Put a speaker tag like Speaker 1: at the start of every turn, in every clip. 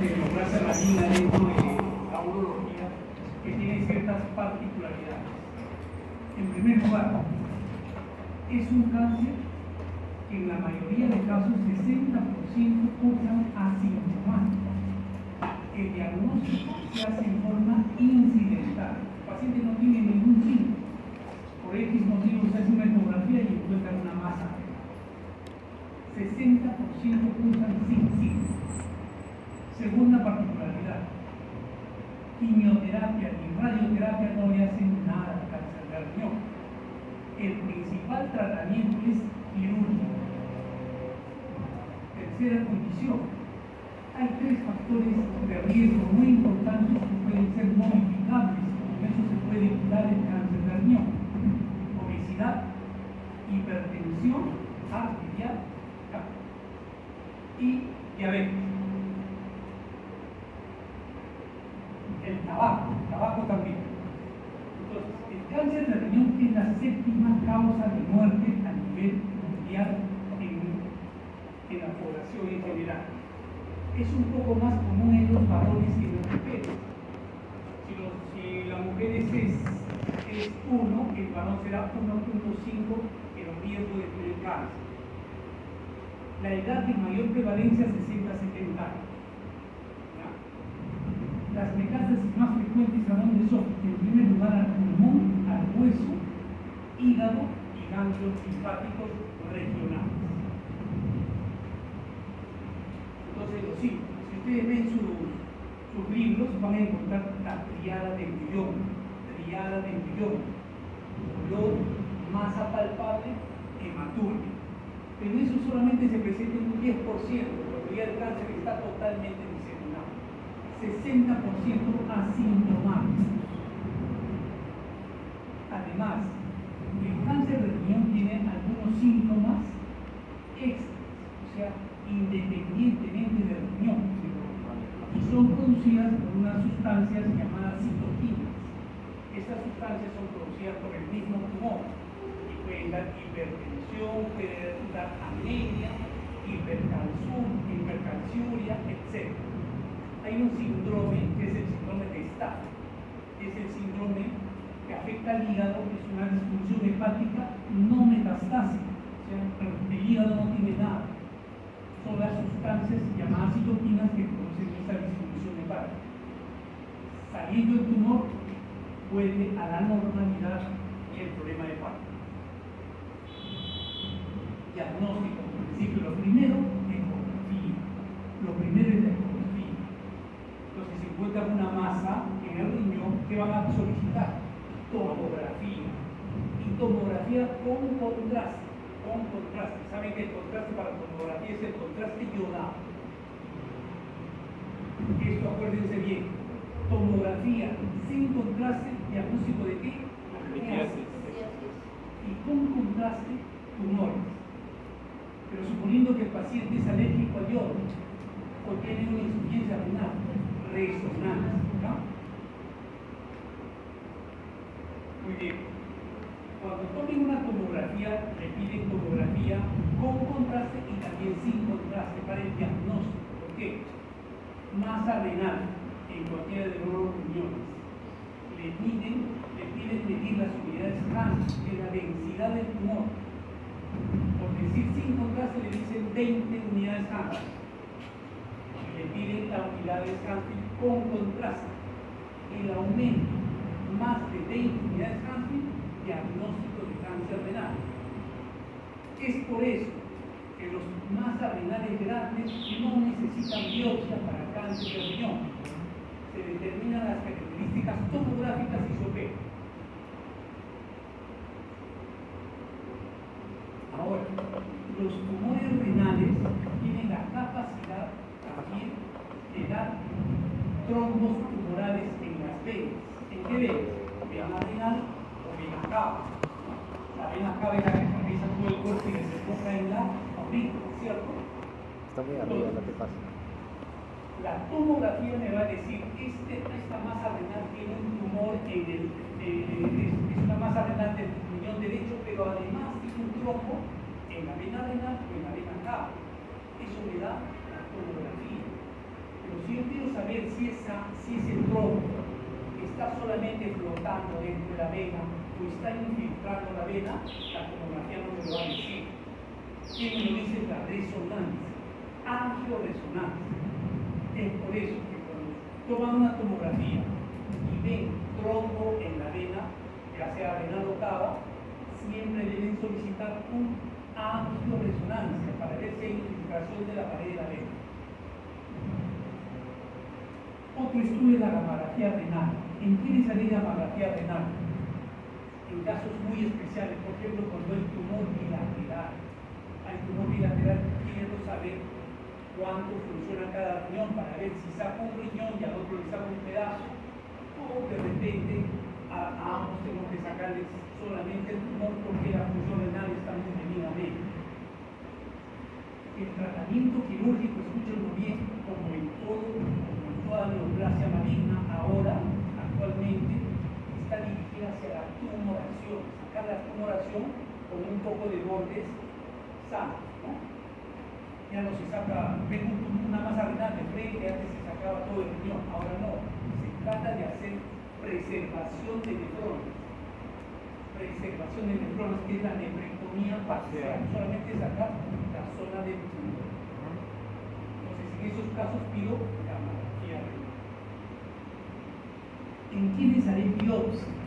Speaker 1: de neoplasia maligna dentro de la urología que tiene ciertas particularidades. En primer lugar, es un cáncer que en la mayoría de casos 60% cursan asintomáticos. El diagnóstico se hace en forma incidental. El paciente no tiene ningún síntoma. Por X motivo se hace una ecografía y encuentran una masa. 60% cursan sin síntomas. Segunda particularidad, quimioterapia y radioterapia no le hacen nada al cáncer de riñón. El principal tratamiento es quirúrgico. Tercera condición, hay 3 factores de riesgo muy importantes que pueden ser modificables, con eso se puede curar el cáncer de riñón: obesidad, hipertensión arterial y diabetes. El tabaco también. Entonces, el cáncer de riñón es la 7ª causa de muerte a nivel mundial en la población en general. Es un poco más común en los varones que en las mujeres. Si la mujer es 1, el varón será 1.5 en los riesgos de tener cáncer. La edad de mayor prevalencia es 60-70 años. Las metástasis más frecuentes a dónde son? En primer lugar al pulmón, al hueso, hígado y ganglios linfáticos regionales. Entonces los síntomas, si ustedes ven sus libros, van a encontrar la triada del millón. Dolor, masa palpable, hematuria. Pero eso solamente se presenta en un 10%, porque ya el cáncer está totalmente diseminado. 60% asintomáticos. Además, el cáncer de riñón tiene algunos síntomas extras, o sea, independientemente del riñón, y son producidas por unas sustancias llamadas citoquinas. Estas sustancias son producidas por el mismo tumor y pueden dar hipertensión, pueden dar anemia, hipercalciuria, etc. Hay un síndrome que es el síndrome de Staff. Es el síndrome que afecta al hígado, es una disfunción hepática no metastásica, o sea, el hígado no tiene nada. Son las sustancias llamadas citoquinas que producen esa disfunción hepática. Saliendo el tumor, vuelve a la normalidad el problema hepático. Diagnóstico, por principio, lo primero, ecografía. Lo primero es la ecografía. Entonces, si encuentran una masa en el riñón, ¿qué van a solicitar? Tomografía. Y tomografía con contraste. ¿Saben que el contraste para tomografía es el contraste ionado? Esto acuérdense bien. Tomografía sin contraste, diagnóstico de qué? Y con contraste, tumores. Pero suponiendo que el paciente es alérgico al yodo o tiene una insuficiencia renal, resonancia, ¿no? Muy bien. Cuando tomen una tomografía, le piden tomografía con contraste y también sin contraste para el diagnóstico. ¿Por qué? Masa renal en cualquiera de los riñones. Le piden medir las unidades Hahn, que es la densidad del tumor. Por decir sin contraste le dicen 20 unidades Hahn. Le piden las unidades Hahn con contraste. El aumento más de 20 unidades Hahn, diagnóstico de cáncer renal. Es por eso que los masas renales grandes no necesitan biopsia para cáncer de riñón. Se determinan las características tomográficas y se opera. Ahora, los tumores renales tienen la capacidad también de dar trombos tumorales en las venas. ¿En qué venas? Vena renal o vena cava. La vena cava es la que atraviesa todo el cuerpo y desemboca en la orina, ¿cierto?
Speaker 2: Está muy arriba lo que pasa.
Speaker 1: La tomografía me va a decir, esta masa renal tiene un tumor es una masa renal del riñón derecho, pero además tiene un trombo en la vena renal o en la vena cava. Eso le da la tomografía. Pero siempre si ese tronco está solamente flotando dentro de la vena o está infiltrando la vena, la tomografía no me lo va a decir. ¿Quién me lo dice? La resonancia, angioresonancia. Es por eso que cuando toman una tomografía y ven trombo en la vena, ya sea vena cava, siempre deben solicitar un angioresonancia para ver si hay infiltración de la pared de la vena. Otro estudio es la gamografía renal. ¿En quiénes haría gamografía renal? En casos muy especiales, por ejemplo, cuando hay tumor bilateral. Hay tumor bilateral, quiero saber cuánto funciona cada riñón para ver si saco un riñón y al otro le saco un pedazo, o de repente a ambos tengo que sacarles solamente el tumor porque la función renal está muy detenidamente. El tratamiento quirúrgico, escúchenlo bien, como en toda neoplasia maligna, ahora, actualmente, está dirigida hacia la tumoración, sacar la tumoración con un poco de bordes sanos, ¿no? Ya no se saca, ven una masa renal de frente, antes se sacaba todo el riñón, ahora no, se trata de hacer preservación de nefrones, que es la nefrectomía parcial, solamente sacar la zona del tumor. Entonces, en esos casos pido gamografía renal. ¿En quiénes haré biopsia?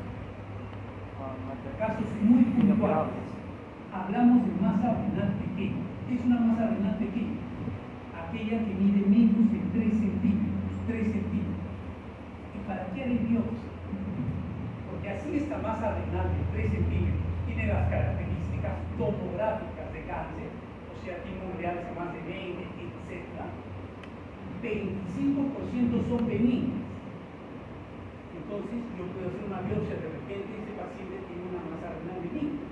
Speaker 1: Casos muy puntuales. Hablamos de masa renal pequeña. ¿Qué es una masa renal pequeña? Aquella que mide menos de 3 centímetros. ¿Y para qué haré biopsia? Porque así esta masa renal de 3 centímetros tiene las características tomográficas de cáncer, o sea, tiene un realce más de 20, etc. 25% son benignas. Entonces, yo puedo hacer una biopsia, de repente ese paciente tiene una masa renal benigna.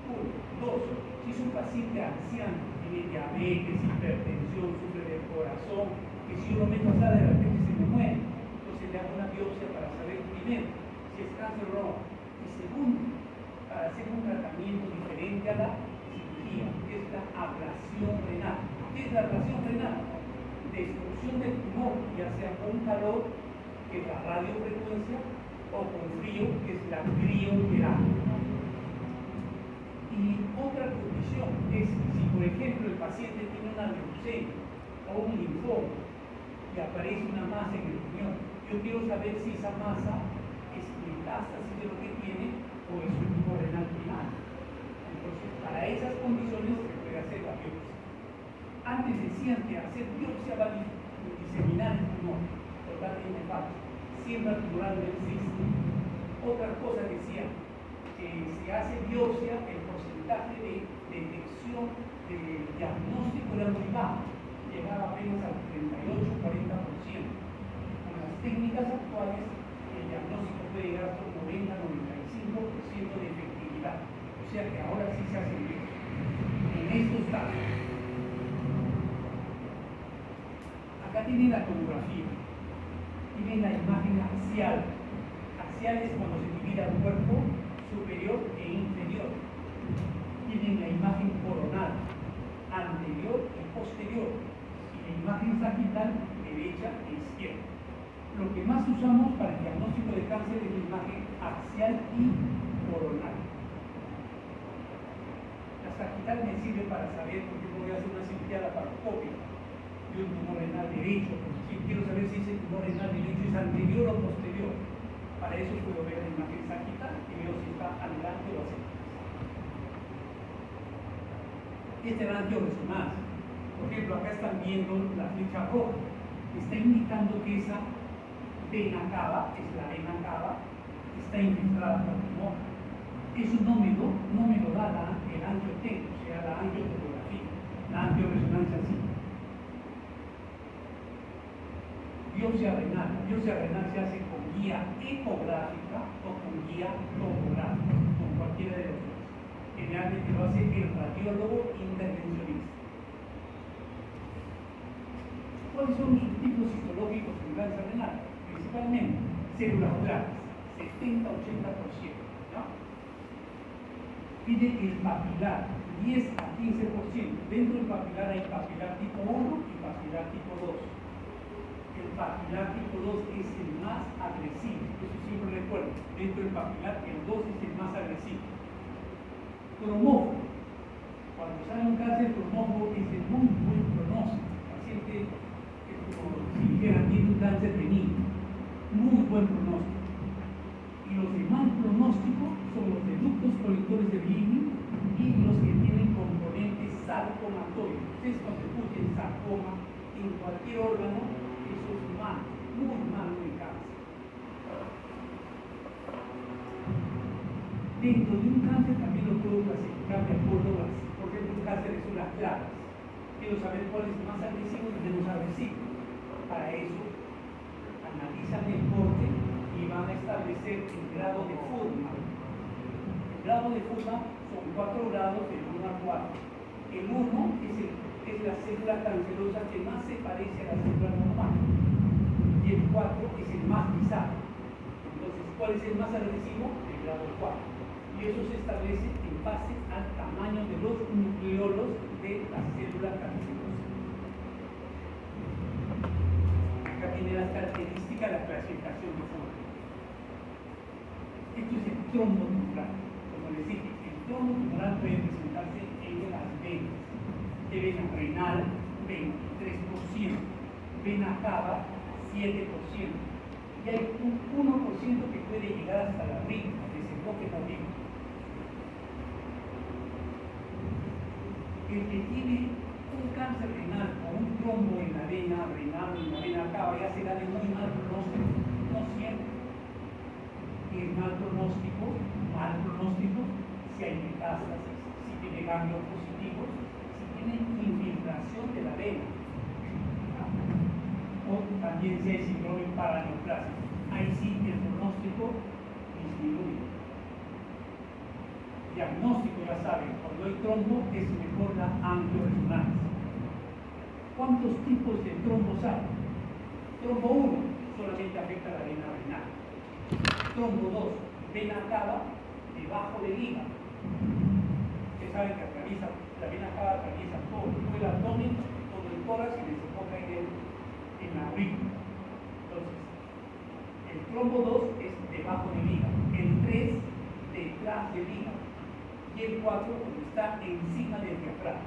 Speaker 1: 1. 2. Si es un paciente anciano, tiene diabetes, hipertensión, sufre del corazón, que si yo lo meto acá de repente se me muere. Entonces le hago una biopsia para saber primero si es cáncer o no. Y segundo, para hacer un tratamiento diferente a la cirugía, que es la ablación renal. ¿Qué es la ablación renal? Destrucción del tumor, ya sea con calor, que es la radiofrecuencia, o con frío, que es la crioterapia. Y otra condición es si, por ejemplo, el paciente tiene una leucemia o un linfoma y aparece una masa en el riñón, yo quiero saber si esa masa es metástasis de lo que tiene o es un tumor renal primario. Entonces, para esas condiciones se puede hacer la biopsia. Antes decían que hacer biopsia va a diseminar el tumor, totalmente falso. Siembra tumoral no existe. Otra cosa decían, que se hace biopsia, el porcentaje de detección del diagnóstico era muy bajo, llegaba apenas al 38-40%. Con las técnicas actuales, el diagnóstico puede llegar hasta un 90-95% de efectividad. O sea que ahora sí se hace biopsia. En estos casos, acá tienen la tomografía, tienen la imagen axial. Axial es cuando se divide el cuerpo superior e inferior. Tienen la imagen coronal, anterior y posterior, y la imagen sagital, derecha e izquierda. Lo que más usamos para el diagnóstico de cáncer es la imagen axial y coronal. La sagital me sirve para saber, por ejemplo, voy a hacer una cirugía laparoscópica de un tumor renal derecho. Si quiero saber si ese tumor renal derecho es anterior o posterior. Para eso puedo ver la imagen sagital y veo si está adelante o hacia atrás. Este es la angioresonancia. Por ejemplo, acá están viendo la flecha roja. Está indicando que esa vena cava, es la vena cava, está infiltrada por el tumor. Eso no me lo da el angioten, o sea, la angiotomografía, la angioresonancia sí. Biopsia renal. La biopsia renal se hace con guía ecográfica o con guía tomográfica, con cualquiera de los dos. Generalmente lo hace el radiólogo intervencionista. ¿Cuáles son los subtipos histológicos en cáncer renal? Principalmente células claras, 70-80%. ¿No? Pide el papilar, 10 a 15%. Dentro del papilar hay papilar tipo 1 y papilar tipo 2. El papilar tipo 2 es el más agresivo, eso siempre recuerdo. Dentro del papilar, el 2 es el más agresivo. Cromófobo. Cuando sale un cáncer cromófobo es de muy buen pronóstico. El paciente, como si dijeran, tiene un cáncer benigno. Muy buen pronóstico. Y los de mal pronóstico son los de ductos colectores de Bellini y los que tienen componentes sarcomatoides. Ustedes cuando escuchen sarcoma en cualquier órgano, eso es malo, muy malo en cáncer. Dentro de un cáncer también lo puedo clasificar de acuerdo a las, por ejemplo, un cáncer son las plagas. Quiero saber cuál es el más agresivo y el menos agresivo. Para eso analizan el corte y van a establecer el grado de forma. El grado de forma son 4 grados del 1 a 4. El 1 es la célula cancerosa que más se parece a la célula normal. Y el 4 es el más bizarro. Entonces, ¿cuál es el más agresivo? El grado 4. Y eso se establece en base al tamaño de los nucleolos de la célula cancerosa. Acá tiene las características de la clasificación de forma. Esto es el trombo tumoral. Como les dije, el trombo tumoral puede presentarse en las venas. De vena renal, 23%, vena cava, 7%. Y hay un 1% que puede llegar hasta la rígula, desemboque en la rígula. El que tiene un cáncer renal o un trombo en la vena renal o en la vena cava ya será de muy mal pronóstico, no siempre. Y el mal pronóstico, si hay metástasis, si tiene ganglios positivos, si tiene infiltración de la vena, o también si hay síndrome paraneoplásico. Ahí sí el pronóstico disminuye. Diagnóstico, ya saben, cuando hay trombo es mejor la angioresonancia. ¿Cuántos tipos de trombos hay? Trombo 1 solamente afecta a la vena renal. Trombo 2, vena cava debajo del hígado. Ustedes saben que atraviesa, la vena cava atraviesa todo el abdomen, todo el tórax y desemboca en la aurícula. Entonces, el trombo 2 es debajo del hígado, el 3 detrás del hígado y el 4 está encima del diafragma.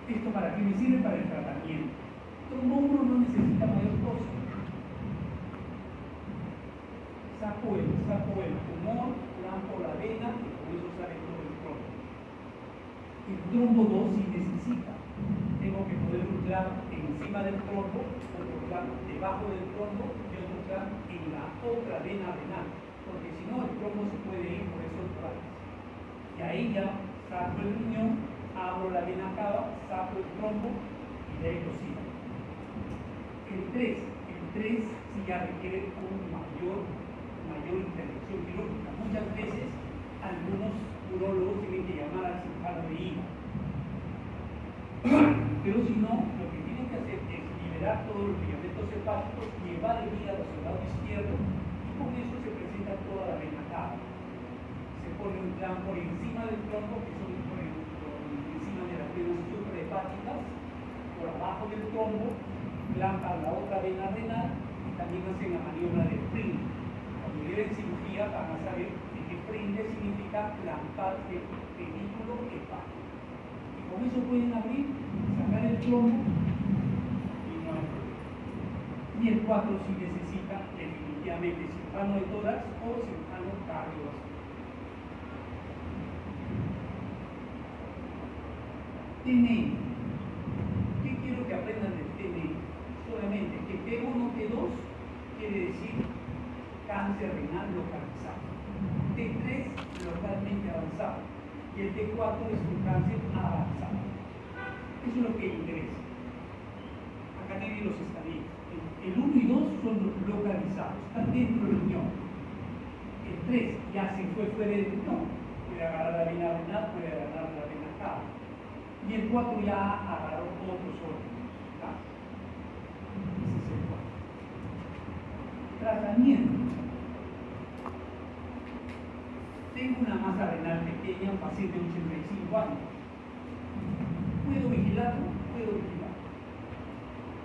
Speaker 1: ¿Esto para qué me sirve? Para el tratamiento. Trombo 1 no necesita mayor cosa. Saco el tumor, lampo la vena y con eso sale todo el trombo. El trombo 2 sí necesita. Tengo que poder ultrar encima del trombo, otro ultrar debajo del trombo y otro ultrar en la otra vena renal, porque si no el trombo se puede ir por esos lugares. Y ahí ya saco el riñón, abro la vena cava, saco el trombo y de ahí lo sigo. El 3 sí ya requiere una mayor intervención quirúrgica. Muchas veces algunos urólogos tienen que llamar al cirujano de hígado. Pero si no, lo que tienen que hacer es liberar todos los ligamentos hepáticos, llevar el hígado hacia el lado izquierdo y con eso se presenta toda la vena cava. Se pone un plan por encima del tronco, que son por encima de las venas suprahepáticas, por abajo del trombo, plan para la otra vena renal y también hacen la maniobra de Prinde. Cuando lleven cirugía van a saber que Prinde significa plantar el pedículo hepático. Con eso pueden abrir, sacar el trombo y no hay problema. Y el 4 sí necesita definitivamente cirujano de tórax o cirujano cardiovascular. TNI. ¿Qué quiero que aprendan del TNI? Solamente que T1, T2 quiere decir cáncer renal localizado. T3 localmente avanzado. Y el T4 es un cáncer avanzado. Eso es lo que interesa. Acá tienen los estadios. El 1 y 2 son los localizados, están dentro del riñón. El 3 ya se fue fuera del riñón. Puede agarrar la vena renal, puede agarrar la vena cava. Y el 4 ya agarró otros órganos. Ese es el 4. Tratamiento. Tengo una masa renal pequeña, un paciente de 85 años. ¿Puedo vigilarlo? Puedo vigilarlo.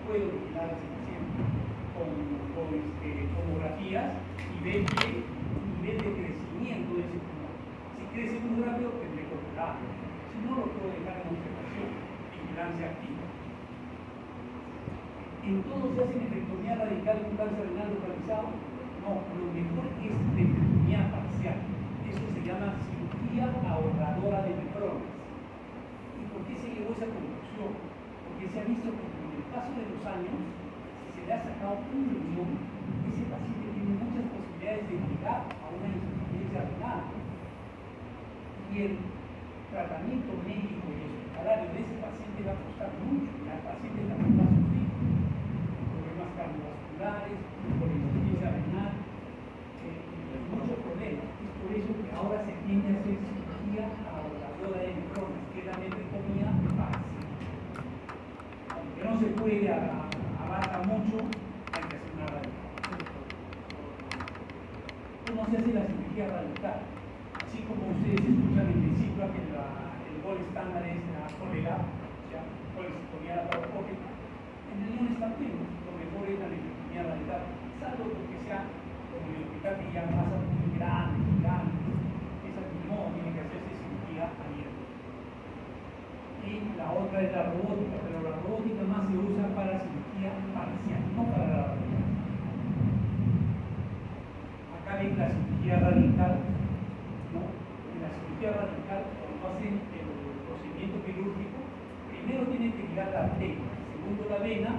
Speaker 1: puedo vigilar a ese paciente con tomografías y ver el nivel de crecimiento de ese tumor. Si crece muy rápido, tendré que operarlo. Si no, lo puedo dejar en observación, vigilancia activa. ¿En todo se hace nefrectomía radical en un cáncer renal localizado? No, lo mejor es nefrectomía parcial. Eso se llama cirugía ahorradora de nefrones. ¿Y por qué se llegó a esa conclusión? Porque se ha visto que con el paso de los años, si se le ha sacado un riñón, ese paciente tiene muchas posibilidades de llegar a una insuficiencia renal. Y el tratamiento médico y hospitalario de ese paciente va a costar mucho, y al paciente también va a sufrir problemas cardiovasculares, poliinsuficiencia renal, muchos problemas. Es por eso que ahora se tiende a hacer cirugía ahorradora de nefrones, que es la nefrectomía parcial. Aunque no se puede abarca mucho, hay que hacer una radical. ¿Cómo se hace la cirugía radical? Así como ustedes escuchan en principio que el gol estándar es la colega, o sea, colectomía laparoscópica, en el riñón está bien, lo mejor es la nefrectomía radical, salvo porque sea como el hospital que ya masa muy grande, esa no tiene que hacerse cirugía abierta. Y la otra es la robótica, pero la robótica más se usa para cirugía parcial, no para la radical. Acá ven la cirugía radical, ¿no? En la cirugía radical, cuando hacen el procedimiento quirúrgico, primero tienen que ligar la arteria, segundo la vena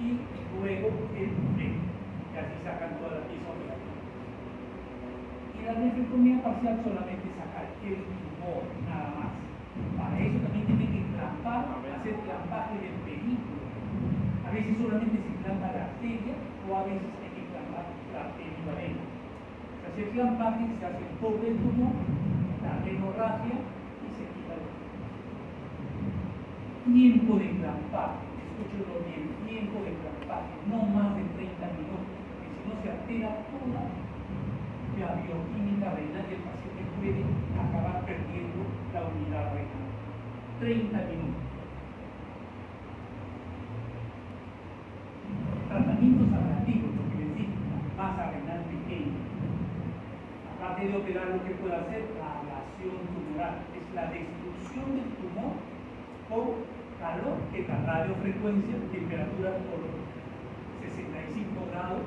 Speaker 1: y luego el plexo, y así sacan toda la pieza operativa. Y la nefrectomía parcial solamente saca el tumor, nada más. Para eso también tienen que clampar, hacer clampaje del pedículo. A veces solamente se clampa la arteria o a veces hay que clampar la arteria y la vena. Se hace el clampaje, se hace el doble del tumor, la hemorragia y se quita el tumor. Tiempo de clampaje, escúchenlo bien, tiempo de clampaje, no más de 30 minutos, porque si no se altera toda la bioquímica renal y el paciente puede acabar perdiendo la unidad renal. 30 minutos. Tratamientos ablativos, lo que les digo, masa renal pequeña. Aparte de operar, lo que puede hacer la ablación tumoral es la destrucción del tumor por calor, que es la radiofrecuencia, temperatura por 65 grados,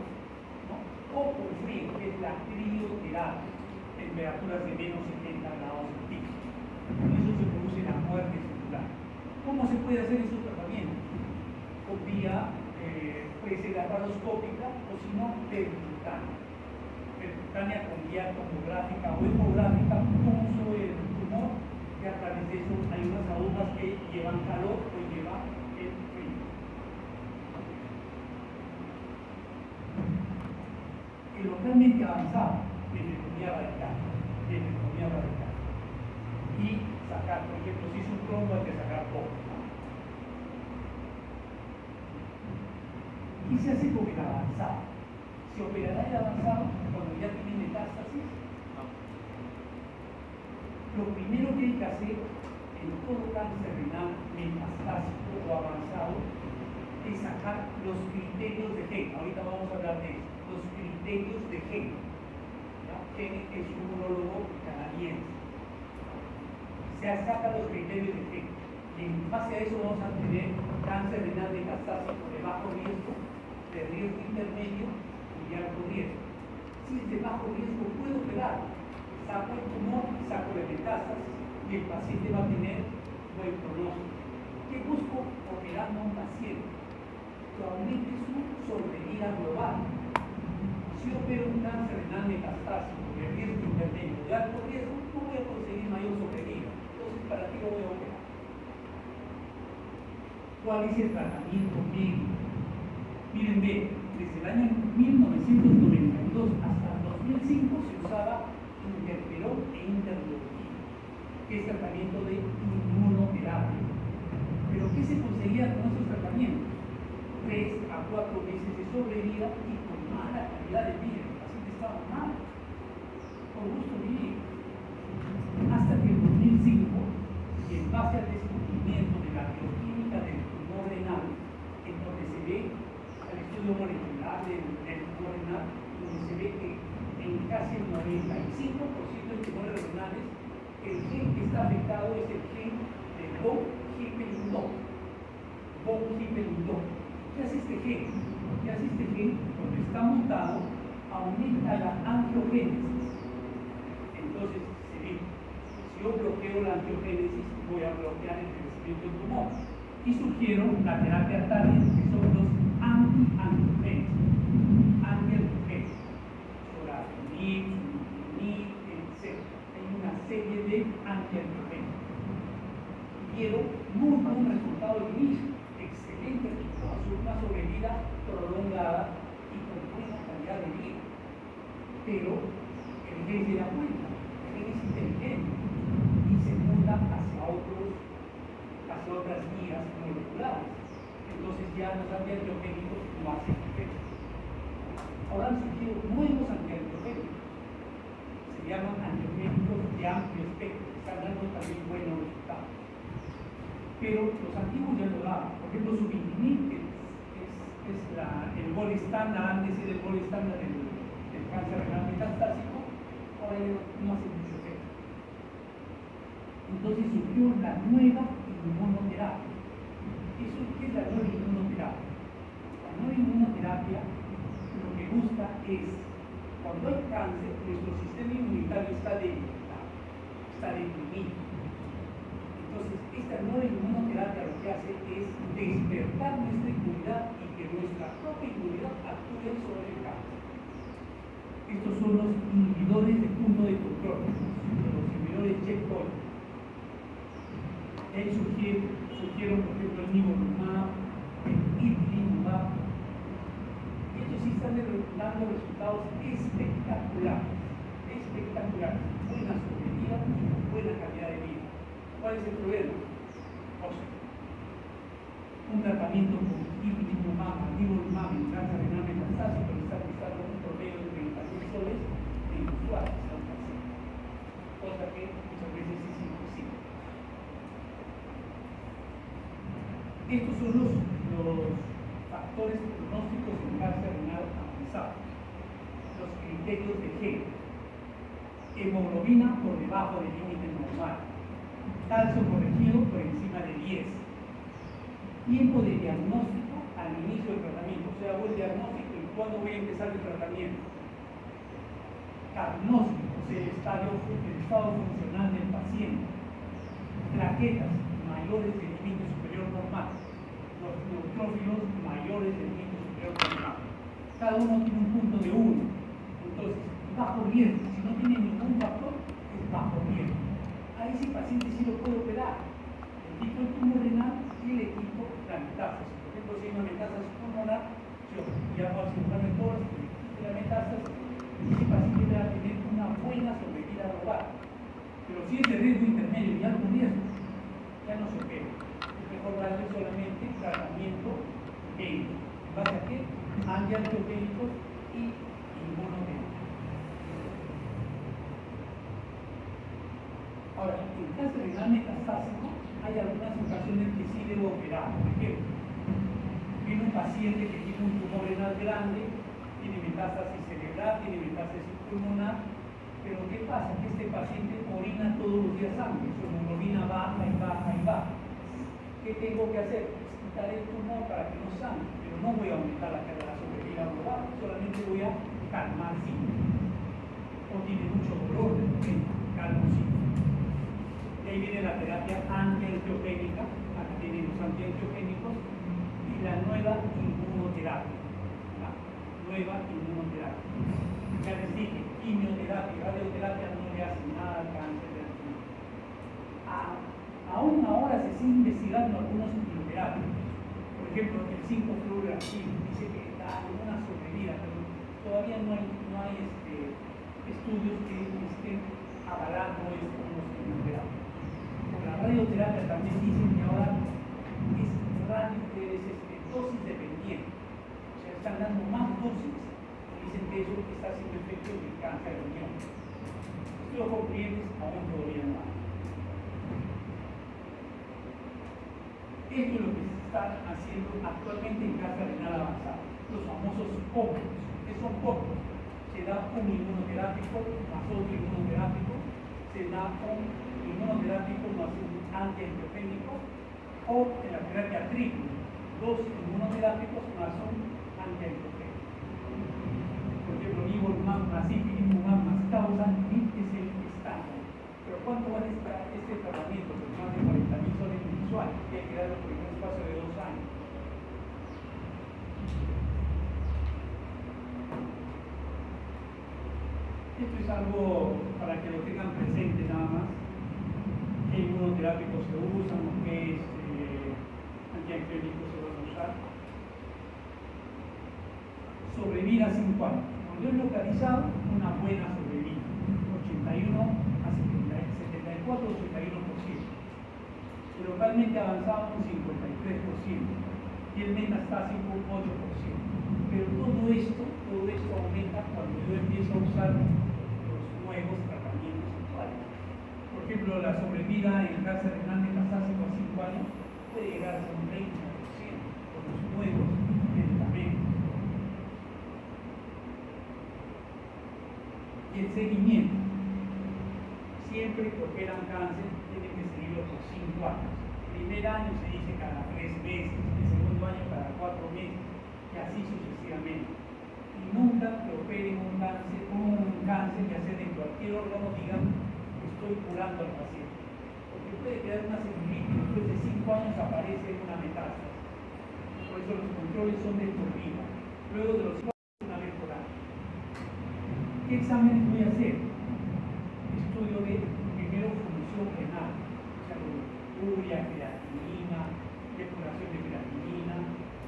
Speaker 1: ¿no? O por frío, que es la crioterapia, temperaturas de menos 70 grados centígrados. Con eso se produce la muerte celular. ¿Cómo se puede hacer esos tratamientos? Con vía, puede ser laparoscópica o si no, percutánea. Percutánea con vía tomográfica o hemográfica, puso el tumor, que a través de eso hay unas agujas que llevan calor o llevan el frío. El localmente avanzado, nefrectomía radical, y sacar, por ejemplo, si es un trombo hay que sacar poco. ¿Qué se hace con el avanzado? ¿Se operará el avanzado cuando ya tiene metástasis? Lo primero que hay que hacer en todo cáncer renal metastásico o avanzado es sacar los criterios de Gen. Ahorita vamos a hablar de eso. Los criterios de Gen. Gen es un urologo canadiense. Se sacan los criterios de Gen. Y en base a eso vamos a tener cáncer renal metastásico de bajo riesgo, de riesgo intermedio y de alto riesgo. Si es de bajo riesgo, puedo operar. Saco el tumor, saco la metástasis y el paciente va a tener buen pronóstico. ¿Qué busco? Operando a un paciente que aumente su sobrevida global. Si opero un cáncer renal metastásico de riesgo intermedio de alto riesgo, no voy a conseguir mayor sobrevida. Entonces, ¿para qué lo voy a operar? ¿Cuál es el tratamiento médico? Miren, ve, desde el año 1992 hasta 2005 se usaba interferón e interleuquina, que es tratamiento de inmunoterapia. ¿Pero qué se conseguía con esos tratamientos? 3 a 4 meses de sobrevida y con mala calidad de vida. El paciente estaba mal, con gusto vivir. Hasta que en 2005, y en base al descubrimiento de la bioquímica del tumor renal, en donde se ve al estudio molecular del tumor renal, donde se ve que en casi el 95% de tumores renales, el gen que está afectado es el gen de von Hippel-Lindau. ¿Qué hace este gen? Cuando está mutado, aumenta la angiogénesis. Entonces, se ve, si yo bloqueo la angiogénesis, voy a bloquear el crecimiento del tumor. Y surgieron la terapia target, que son los anti-angiogénicos. Sorafenib, sunitinib, etc. Hay una serie de anti-angiogénicos. Dieron muy buen resultado al inicio, excelente resultado, una sobrevida prolongada y con buena calidad de vida. Pero el gen se da cuenta, el gen es inteligente y se muta hacia otras vías moleculares. Entonces ya los antiangiogénicos no hacen efecto. Ahora han surgido nuevos antiangiogénicos. Se llaman angiogénicos de amplio espectro, están dando también buenos resultados. Pero los antiguos ya lo daban. Por ejemplo, subitinib, que es el gol estándar, antes era el gol estándar del cáncer renal metastásico, ahora ya no hace mucho efecto. Entonces surgió la nueva inmunoterapia. ¿Qué es la nueva inmunoterapia? La nueva inmunoterapia lo que busca es, cuando hay cáncer, nuestro sistema inmunitario está debilitado, está deprimido. Entonces, esta nueva inmunoterapia lo que hace es despertar nuestra inmunidad y que nuestra propia inmunidad actúe sobre el cáncer. Estos son los inhibidores de punto de control, los inhibidores checkpoint. Ahí surgieron, por ejemplo, el nivolumab, el ipilimumab. Y estos sí están dando resultados espectaculares. Buena sobrevida y buena calidad de vida. ¿Cuál es el problema? O sea, un tratamiento con ipilimumab, nivolumab en cáncer renal metastásico le está costando un promedio de 30.000 soles mensuales al paciente, cosa que muchas veces es imposible. Estos son los factores pronósticos en cáncer renal avanzado. Los criterios de gen: hemoglobina por debajo del límite normal, calcio corregido por encima de 10, tiempo de diagnóstico al inicio del tratamiento, o sea, hago el diagnóstico y cuándo voy a empezar el tratamiento, diagnóstico, o sea, el estado funcional del paciente, plaquetas mayores del límite superior normal, los neutrófilos mayores del límite superior normal, cada uno tiene un punto de 1, entonces bajo riesgo, si no tiene ningún factor es bajo riesgo. A ese paciente sí lo puedo operar, el tipo de tumor renal y el equipo la metástasis. Por ejemplo, si hay una metástasis pulmonar, yo llamo al cirujano de tórax que le quite la metástasis, ese paciente va a tener una buena sobrevida global. Pero si es de riesgo intermedio y alto riesgo, ya no se opera. Es mejor darle solamente tratamiento médico. ¿En base a qué? Antiangiogénicos y inmunoterapia. Ahora, en el cáncer renal metastásico hay algunas ocasiones que sí debo operar. Por ejemplo, viene un paciente que tiene un tumor renal grande, tiene metástasis cerebral, tiene metástasis pulmonar, pero ¿qué pasa? Que este paciente orina todos los días sangre, su hemoglobina baja y baja y baja. ¿Qué tengo que hacer? Pues quitar el tumor para que no sangre, pero no voy a aumentar la sobrevida global, solamente voy a calmar síntomas. O tiene mucho dolor de momento, calmo síntomas. Y ahí viene la terapia antiangiogénica, acá tienen los antiangiogénicos, y la nueva inmunoterapia. Ya les dije, quimioterapia y radioterapia no le hacen nada al cáncer de la piel. Aún ahora se sigue investigando algunas quimioterapias. Por ejemplo, el 5-fluoracil dice que da alguna sobrevida, pero todavía no hay estudios que estén avalando esto como quimioterapia. La radioterapia también dicen que ahora es dosis dependiente, o sea, están dando más dosis y dicen que eso está haciendo efecto en el cáncer de riñón. Estudios concluyentes aún todavía no hay. Esto es lo que se está están haciendo actualmente en cáncer renal avanzado, los famosos POCOS. ¿Qué son POCOS? Se da un inmunoterápico más otro inmunoterápico, se da un inmunoterápico más un antiangiogénico, o en la terapia triple, dos inmunoterápicos más un antiangiogénico. Por ejemplo, nivolumab más ipilimumab más causanib es el estándar. Pero ¿cuánto vale este tratamiento? Pues más de 40.000 soles mensuales, que hay que darlo por un espacio de 2 años. Esto es algo para que lo tengan presente nada más. ¿Qué inmunoterápicos se usan o qué antiangiogénicos se van a usar? Sobrevida 5 años. Cuando es localizado, una buena sobrevida. 81 a 74 o 81%. Localmente avanzado un 53%. Y el metastásico un 8%. Pero todo esto aumenta cuando yo empiezo a usar los nuevos tratamientos actuales. Por ejemplo, la sobrevida en el cáncer renal metastásico a 5 años puede llegar a un 30% con los nuevos medicamentos. Y el seguimiento. Siempre que operan cáncer, tienen que seguirlo por 5 años. El primer año se dice cada 3 meses, el segundo año cada 4 meses, y así sucesivamente. Y nunca que operen un cáncer, ya sea de cualquier órgano, digan que estoy curando al paciente. Porque puede quedar una celulitis y después de 5 años aparece una metástasis. Por eso los controles son de por vida. Luego de los 5 años, una vez por año. ¿Qué exámenes voy a hacer? Estudio de primero función renal, o sea, urea, creatinina, depuración de creatinina,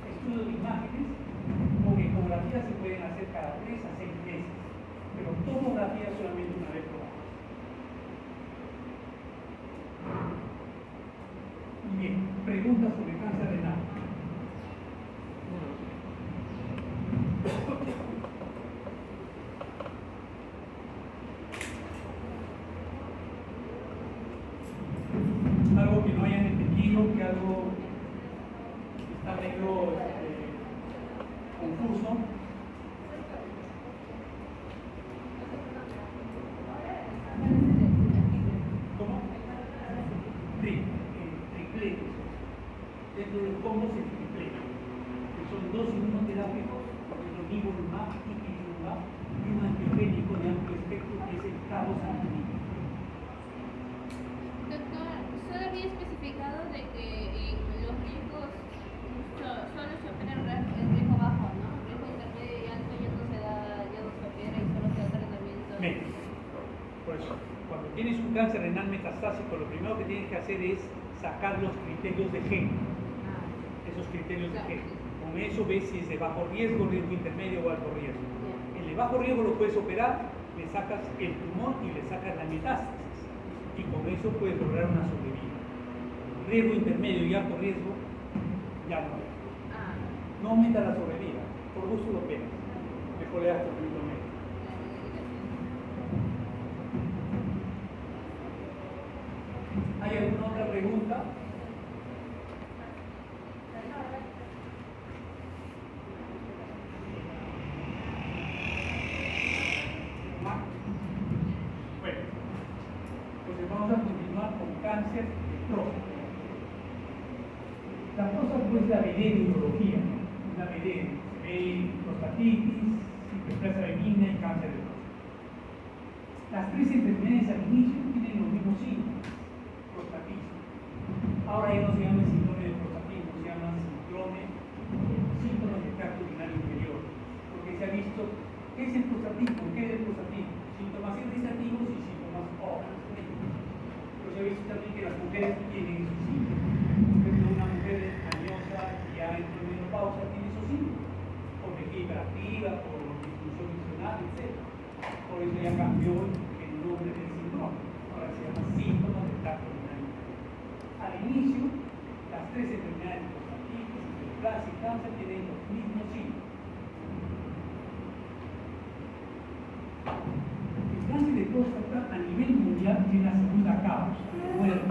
Speaker 1: estudio de imágenes. Con ecografía se pueden hacer cada 3 a 6 meses, pero tomografía solamente una vez por año. Muy bien, preguntas sobre cáncer renal. Algo que no hayan entendido, que algo está medio confuso. ¿Cómo? Tripletos. Dentro de los combos el tripleto, que son 2 inmunoterápicos, el nivolumab, ipilimumab, y un antiogénico de amplio espectro que es el cabozantinib.
Speaker 3: Doctor, solo había especificado de que en los riesgos solo se opera el riesgo bajo, ¿no? El riesgo intermedio y alto ya no se da, ya no se opera y solo se da tratamiento.
Speaker 1: Por eso, cuando tienes un cáncer renal metastásico, lo primero que tienes que hacer es sacar los criterios de gen. Esos criterios de gen. Con eso ves si es de bajo riesgo, riesgo intermedio o alto riesgo. El de bajo riesgo lo puedes operar, le sacas el tumor y le sacas la metástasis. Y con eso puedes lograr una sobrevida. Riesgo intermedio y alto riesgo, ya no. No aumenta la sobrevida, por gusto lo operas. Mejor le das tratamiento médico. ¿Hay alguna otra pregunta? Bueno, pues vamos a continuar con cáncer de próstata. La próstata es la venereología, la venere, se ve prostatitis, hiperplasia benigna y cáncer de próstata. Las 3 enfermedades al inicio tienen los mismos síntomas, prostatismo. Ahora ya no se llama síndrome de prostatismo, se llama síntomas del tracto urinario inferior, porque se ha visto qué es el prostatismo, qué es el prostatismo, síntomas irritativos y síntomas orgánicos. Pero se ha visto también que las mujeres tienen esos síntomas. Por ejemplo, una mujer añosa que ya entró en menopausa tiene esos síntomas, por vejiga hiperactiva, por disfunción funcional, etc. Por eso ya cambió el nombre del síndrome. Ahora se llama síntomas del tracto urinario. Al inicio, las 3 enfermedades de prostatitis, hiperplasia y cáncer tienen los mismos síntomas. El cáncer de próstata a nivel mundial tiene la segunda causa de muerte,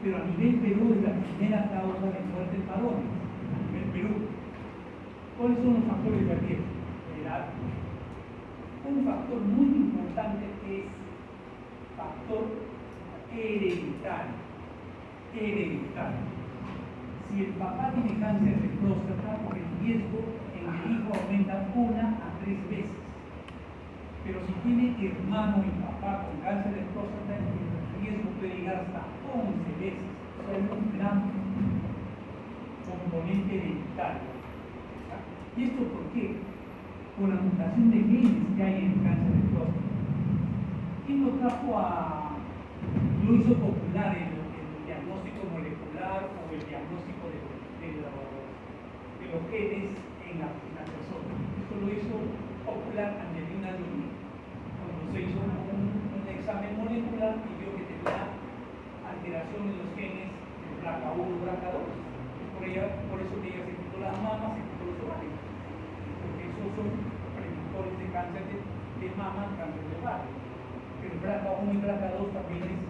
Speaker 1: pero a nivel Perú es la primera causa de muerte en varones. Perú. ¿Cuáles son los factores de riesgo? La edad. Un factor muy importante es factor hereditario. Hereditario. Si el papá tiene cáncer de próstata, el riesgo en el hijo aumenta 1 a 3 veces. Pero si tiene hermano y papá con cáncer de próstata, el riesgo puede llegar hasta 11 veces. O sea, es un gran componente hereditario. ¿Y esto por qué? Por la mutación de genes que hay en el cáncer de próstata. ¿Quién lo hizo popular el diagnóstico molecular o el diagnóstico de los genes en la persona? Esto lo hizo popular Angelina Jolie, cuando se hizo un examen molecular y vio que tenía alteración en los genes de BRCA1 y BRCA2. Por eso que ella se quitó las mamas, se quitó los ovarios, porque esos son predictores de cáncer de mama, cáncer de ovario. Pero BRCA1 y BRCA2 también es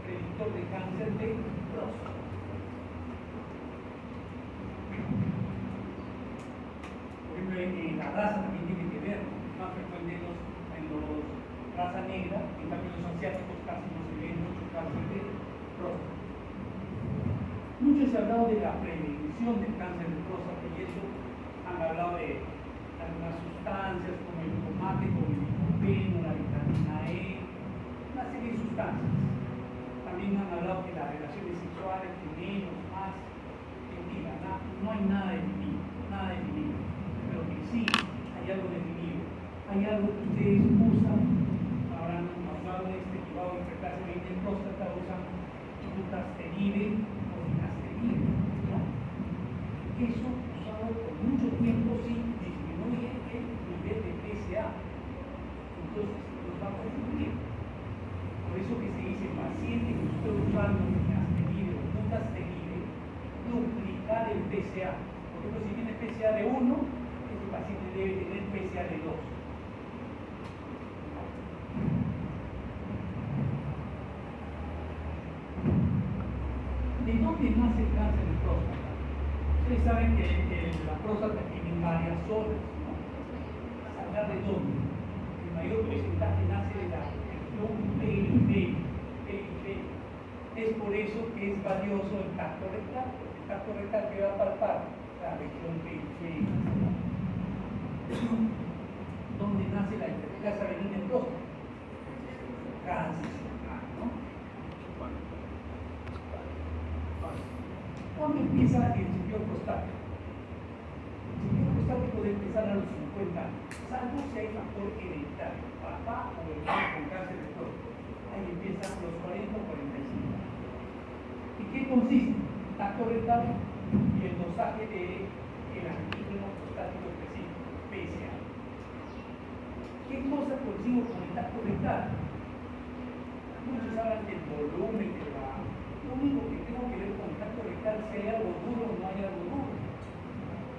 Speaker 1: predictor de cáncer de próstata. Por ejemplo, en la raza también tiene que ver, más frecuente en los raza negra, en cambio en los asiáticos casi no se ve mucho cáncer de próstata. Mucho se ha hablado de la prevención del cáncer de próstata y eso han hablado de algunas sustancias como el tomate, como el licopeno, la vitamina E, una serie de sustancias. También han hablado de las relaciones sexuales, que menos, más, mentira, no hay nada definido, pero que sí hay algo definido, hay algo que ustedes usan, ahora no hablaron de este equivado hiperplasia de próstata, usan dutasteride o finasteride, ¿no? Eso usado por mucho tiempo sí disminuye el nivel de PSA, entonces nos va a confundir. Por eso que se dice, paciente que esté usando finasteride o dutasteride, duplicar el PSA. Por ejemplo, si tiene PSA de 1, ese paciente debe tener PSA de 2. ¿De dónde nace el cáncer de próstata? Ustedes saben que la próstata tiene varias zonas, ¿no? ¿Saber de dónde? El mayor porcentaje nace de la región periférica. Es por eso que es valioso el tacto rectal, porque el tacto rectal que va a palpar la región periférica, ¿no? ¿Dónde nace la hiperplasia benigna en próstata? Cáncer cervical, ¿no? ¿Cuándo empieza el chequeo prostático? El chequeo prostático debe empezar a los 50 años, salvo si hay factor hereditario, papá o hermano con cáncer de próstata. Ahí empieza a los 40 o 45. ¿Y qué consiste? Tacto rectal y el dosaje del antígeno prostático específico, PSA. ¿Qué cosa consigo con el tacto rectal? Muchos hablan del volumen, lo único que tengo que ver con el tacto rectal, si hay algo duro o no hay algo duro.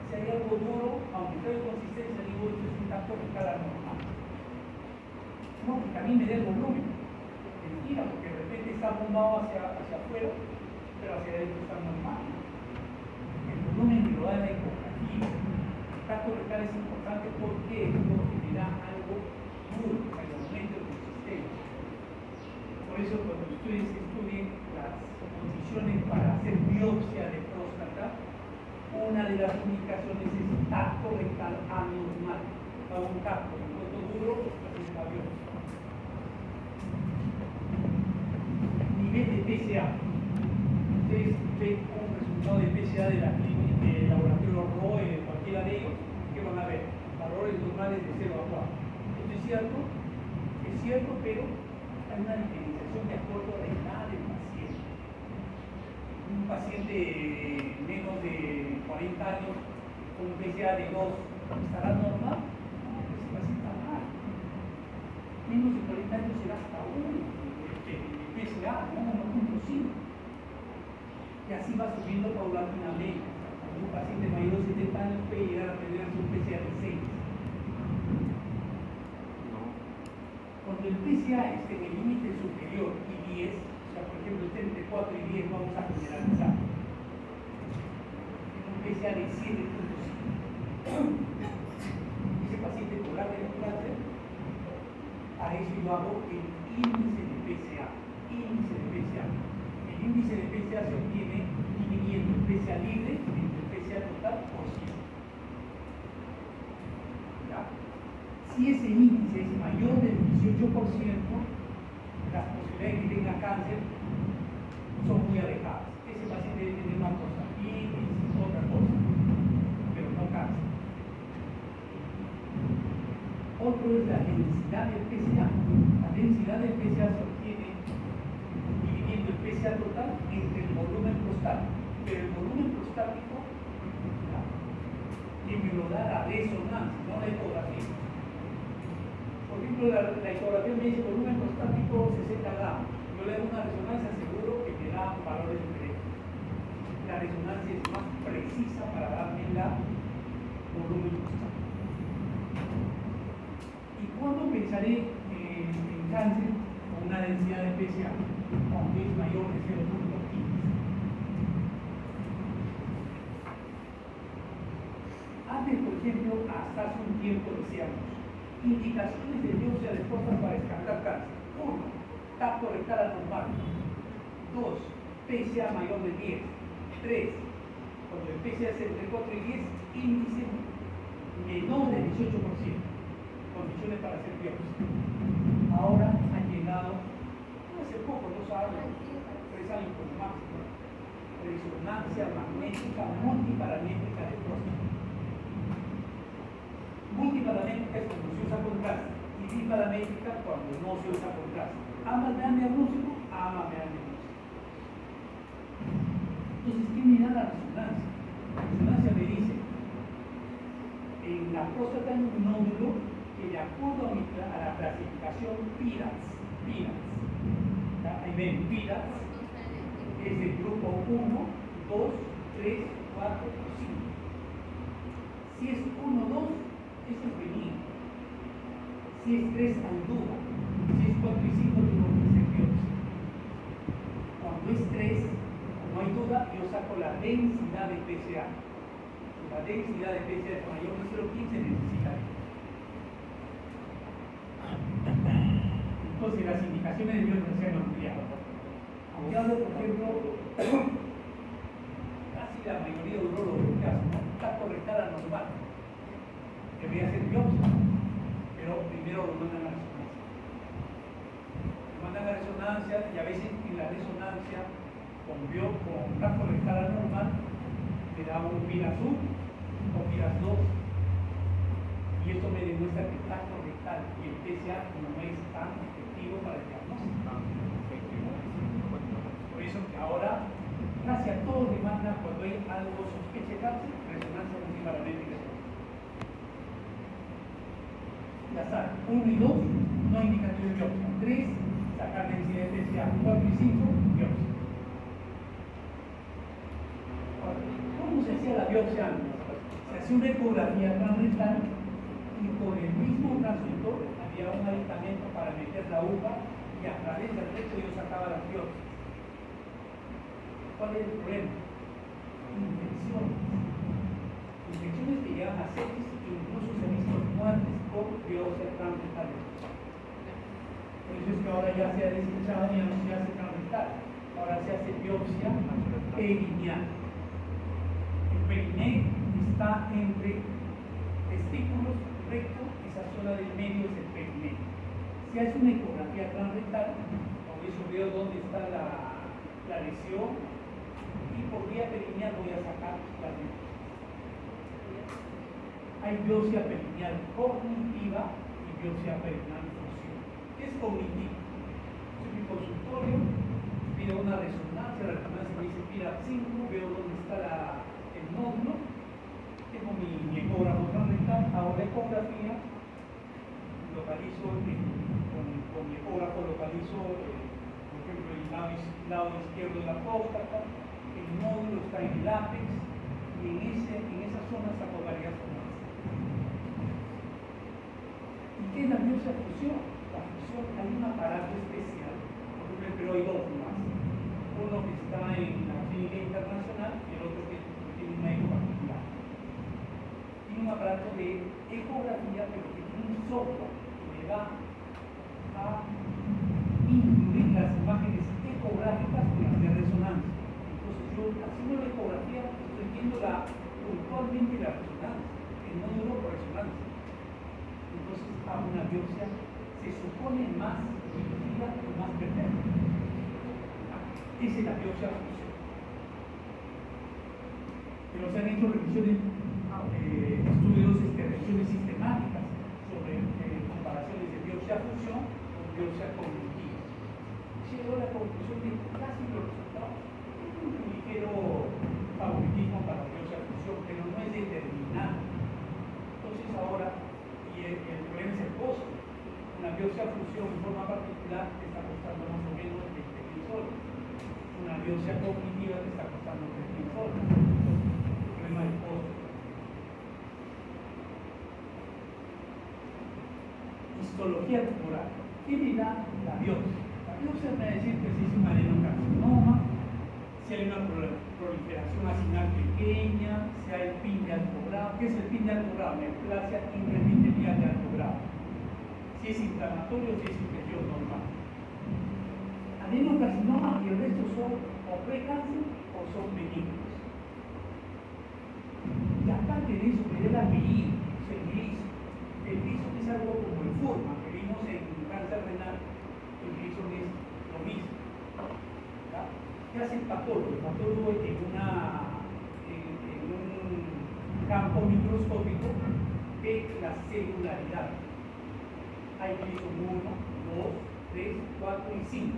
Speaker 1: Si hay algo duro, aunque tenga consistencia, digo, esto es un tacto rectal anormal. No, que también me dé el volumen. Mentira, porque de repente está bombado hacia afuera, pero hacia adentro está normal. El volumen me lo da la ecografía. El tacto rectal es importante porque me da algo duro, el aumento de consistencia. Por eso cuando ustedes estudien las condiciones para hacer biopsia de próstata, una de las indicaciones es tacto rectal anormal. Para un tacto, un punto duro, es la biopsia. Nivel de PSA. Ustedes ven un resultado de PSA de la clínica, del laboratorio ROE, de cualquiera de ellos, ¿qué van a ver? Valores normales de 0 a 4. ¿Esto es cierto? Es cierto, pero hay una diferenciación de acuerdo a la edad del paciente. Un paciente de menos de 40 años con un PSA de 2, ¿estará normal? No, ese paciente está mal. Menos de 40 años será hasta 1. PSA, no, 1.5. Y así va subiendo paulatinamente. Un paciente mayor de 70 años puede llegar a tener un PSA de 6. Cuando el PSA esté en el límite superior y 10, o sea, por ejemplo, esté entre 4 y 10, vamos a generalizar. Un PSA PSA de 7.5. Ese paciente con cáncer, a eso yo hago el índice de PSA. El índice de PSA se obtiene dividiendo el PSA libre entre el PSA total por 100. ¿Ya? Si ese índice es mayor del 18%, las posibilidades de que tenga cáncer son muy alejadas. Ese paciente debe tener una prostatitis, otra cosa, pero no cáncer. Otro es la densidad del PSA. La densidad del PSA se obtiene dividiendo el PSA total entre el volumen prostático. Pero el volumen prostático, ¿ya?, que me lo da la resonancia, no la ecografía. Por ejemplo, la ecografía me dice volumen prostático 60 gramos. Yo le hago una resonancia, seguro que me da valores diferentes. La resonancia es más precisa para darme la volumen prostático. ¿Y cuándo pensaré en cáncer con una densidad de PSA? Cuando es mayor de 0.15. Antes, por ejemplo, hasta hace un tiempo decíamos indicaciones de biopsia de próstata para descartar cáncer. 1. Tacto rectal anormal. 2. PSA mayor de 10. 3. Cuando el PSA es entre 4 y 10, índice menor de 18%. Condiciones para hacer biopsia. Ahora han llegado, hace poco, 2 años, 3 años como máximo, resonancia magnética multiparamétrica de próstata. Multiparamétrica es cuando se usa contraste y biparamétrica cuando no se usa contraste. Ambas me dan diagnóstico, ambas me dan diagnóstico. Entonces, ¿qué me da la resonancia? La resonancia me dice, en la próstata hay un nódulo que, de acuerdo a la clasificación PIRATS, ahí ven, PIRATS es el grupo 1, 2, 3, 4 o 5. Si es 1, 2, es el benigno. Si es 3, hay duda. Si es 4 y 5, tengo que hacer biopsia. Cuando es 3, no hay duda, yo saco la densidad de PSA. La densidad de PSA es mayor de 0.15, necesita. Entonces, las indicaciones de biopsia se han ampliado. Aunque hablo, por ejemplo, casi la mayoría de urólogos, ¿no? Tacto rectal anormal. Debería hacer biopsia, pero primero lo mandan a resonancia. Lo mandan a resonancia y a veces en la resonancia con tacto rectal anormal me da un PIRAS 1 o PIRAS 2. Y esto me demuestra que el tacto rectal y el PSA no es tan efectivo para el diagnóstico. Por eso que ahora, casi a todos demandan cuando hay algo sospecha de cáncer, resonancia multiparamétrica. Ya saben, 1 y 2, no hay indicativo de biopsia. 3, sacar densidad de PSA. 4 y 5, biopsia. Ahora, ¿cómo se hacía la biopsia antes? Se hacía una ecografía transrectal y con el mismo transductor había un aditamento para meter la aguja y a través del recto yo sacaba las biopsias. ¿Cuál es el problema? Infecciones. Infecciones que llevan a sepsis e incluso se han visto muertes por biopsia transrectal. Por eso es que ahora ya se ha desechado y ya no se hace transrectal. Ahora se hace biopsia perineal. El periné está entre testículos, recto, esa zona del medio es el periné. Se hace una ecografía transrectal, con eso veo dónde está la lesión y por vía perineal voy a sacar las biopsias. Hay biopsia perineal cognitiva y biopsia perineal funcional. ¿Qué es cognitiva? En mi consultorio pido una resonancia, la resonancia me dice PIRAS 5, veo dónde está el nódulo, tengo mi ecógrafo transrectal, hago la ecografía, localizo con mi ecógrafo, localizo, por ejemplo, el lado izquierdo de la próstata, el nódulo está en el ápex, y en esa zona saco varias zonas. ¿Y qué es la biopsia fusión? La fusión, hay un aparato especial, por ejemplo, pero hay dos más. Uno que está en la clínica internacional y el otro que tiene un médico particular. un aparato de ecografía, pero que tiene un software que le va a incluir las imágenes ecográficas con las de resonancia. Entonces yo, haciendo la ecografía, estoy viendo puntualmente la resonancia, el nódulo por resonancia. Entonces hago una biopsia, se supone más precisa y más perfecta. Esa es la biopsia función. Pero se han hecho revisiones, estudios, revisiones sistemáticas sobre comparaciones de biopsia función con biopsia cognitiva. Llegó a la conclusión de casi los resultados. Un ligero favoritismo para la biopsia función, pero no es determinante. Entonces ahora, y el problema es el costo. Una biopsia función en forma particular te está costando más o menos 20.000 soles. Una biopsia cognitiva te está costando 3.000 soles. El problema del costo. Histología tumoral. ¿Qué me da la biopsia? La biopsia me va a decir que si es un adenocarcinoma, si hay una proliferación acinal pequeña, si hay pin de alto grado. ¿Qué es el pin de alto grado? Neoplasia intraepitelial de alto grado. Si es inflamatorio o si es infección normal. Adenocarcinoma y el resto son o precáncer o son benignos. Y aparte de eso, me da el apellido, el gliso. El gliso es algo como el forma que vimos en cáncer renal. El gliso es lo mismo. ¿Ya? ¿Qué hace el patólogo? El patólogo en un campo microscópico ve la celularidad. Hay gliso 1, 2, 3, 4 y 5.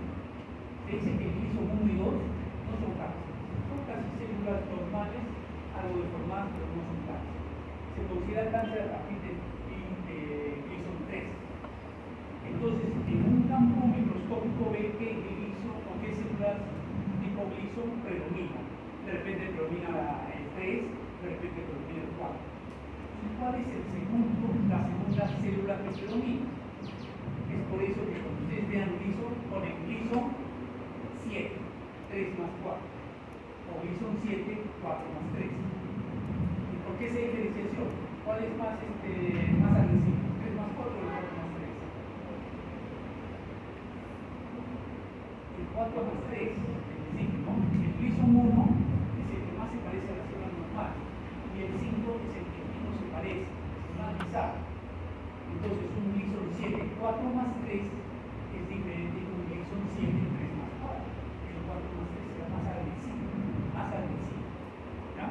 Speaker 1: Se dice que el gliso 1 y 2 no son cáncer. Son casi células normales, algo deformadas, pero no son cáncer. Se considera cáncer a partir del gliso 3. Entonces, en un campo microscópico ve que el gliso o qué células tipo gliso predomina. De repente predomina el 3, de repente predomina el 4. ¿Y cuál es la segunda célula que predomina? Es por eso que cuando ustedes vean gliso, ponen gliso 7, 3 más 4. O gliso 7, 4 más 3. ¿Y por qué esa diferenciación? ¿Cuál es más agresivo? ¿3 más 4 o el 4 más 3? El 4 más 3, es decir, ¿no? El gliso 1 es el que más se parece a la célula normal. Y el 5 es el que menos se parece, es más bizarro. Entonces un gliso 7, 4 más 3 es diferente de un gliso 7, 3 más 4. El 4 más 3 será más agresivo. ¿Ya?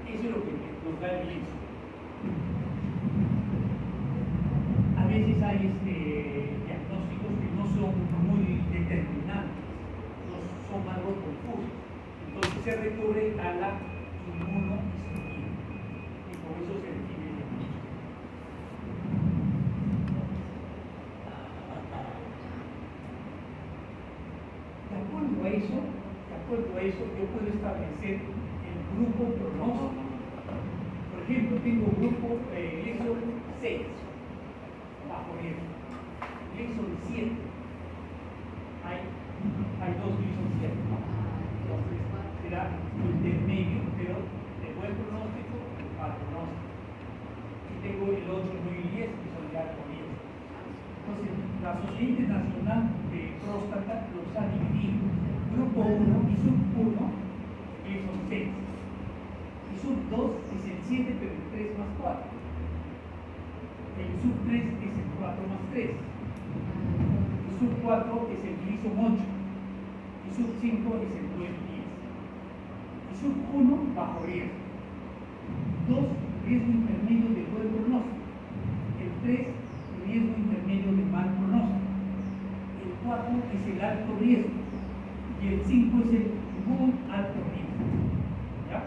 Speaker 1: Eso es lo que nos da el gliso. A veces hay diagnósticos que no son muy determinantes, no son algo confusos. Entonces se recurre a la inmunohistoquímica y por eso se define el diagnóstico. De acuerdo a eso, yo puedo establecer el grupo pronóstico. Por ejemplo, tengo grupo gliso 6, bajo riesgo. Gliso 7. Hay dos glisos 7. Entonces, será intermedio, pero de buen pronóstico, mal pronóstico. Y tengo el otro 9 y 10, que son de alto riesgo. Entonces, la Sociedad Internacional de Próstata los ha dividido. Grupo 1 y sub 1, gliso 6. Y sub 2 es el 7, pero el 3 más 4. El sub 3 es el 4 más 3. El sub 4 es el gliso 8. Y sub 5 es el 9 y 10. Y sub 1 bajo riesgo. 2 riesgo intermedio de buen pronóstico. El 3 riesgo intermedio de mal pronóstico. El 4 es el alto riesgo. Y el 5 es el muy alto riesgo. ¿Ya?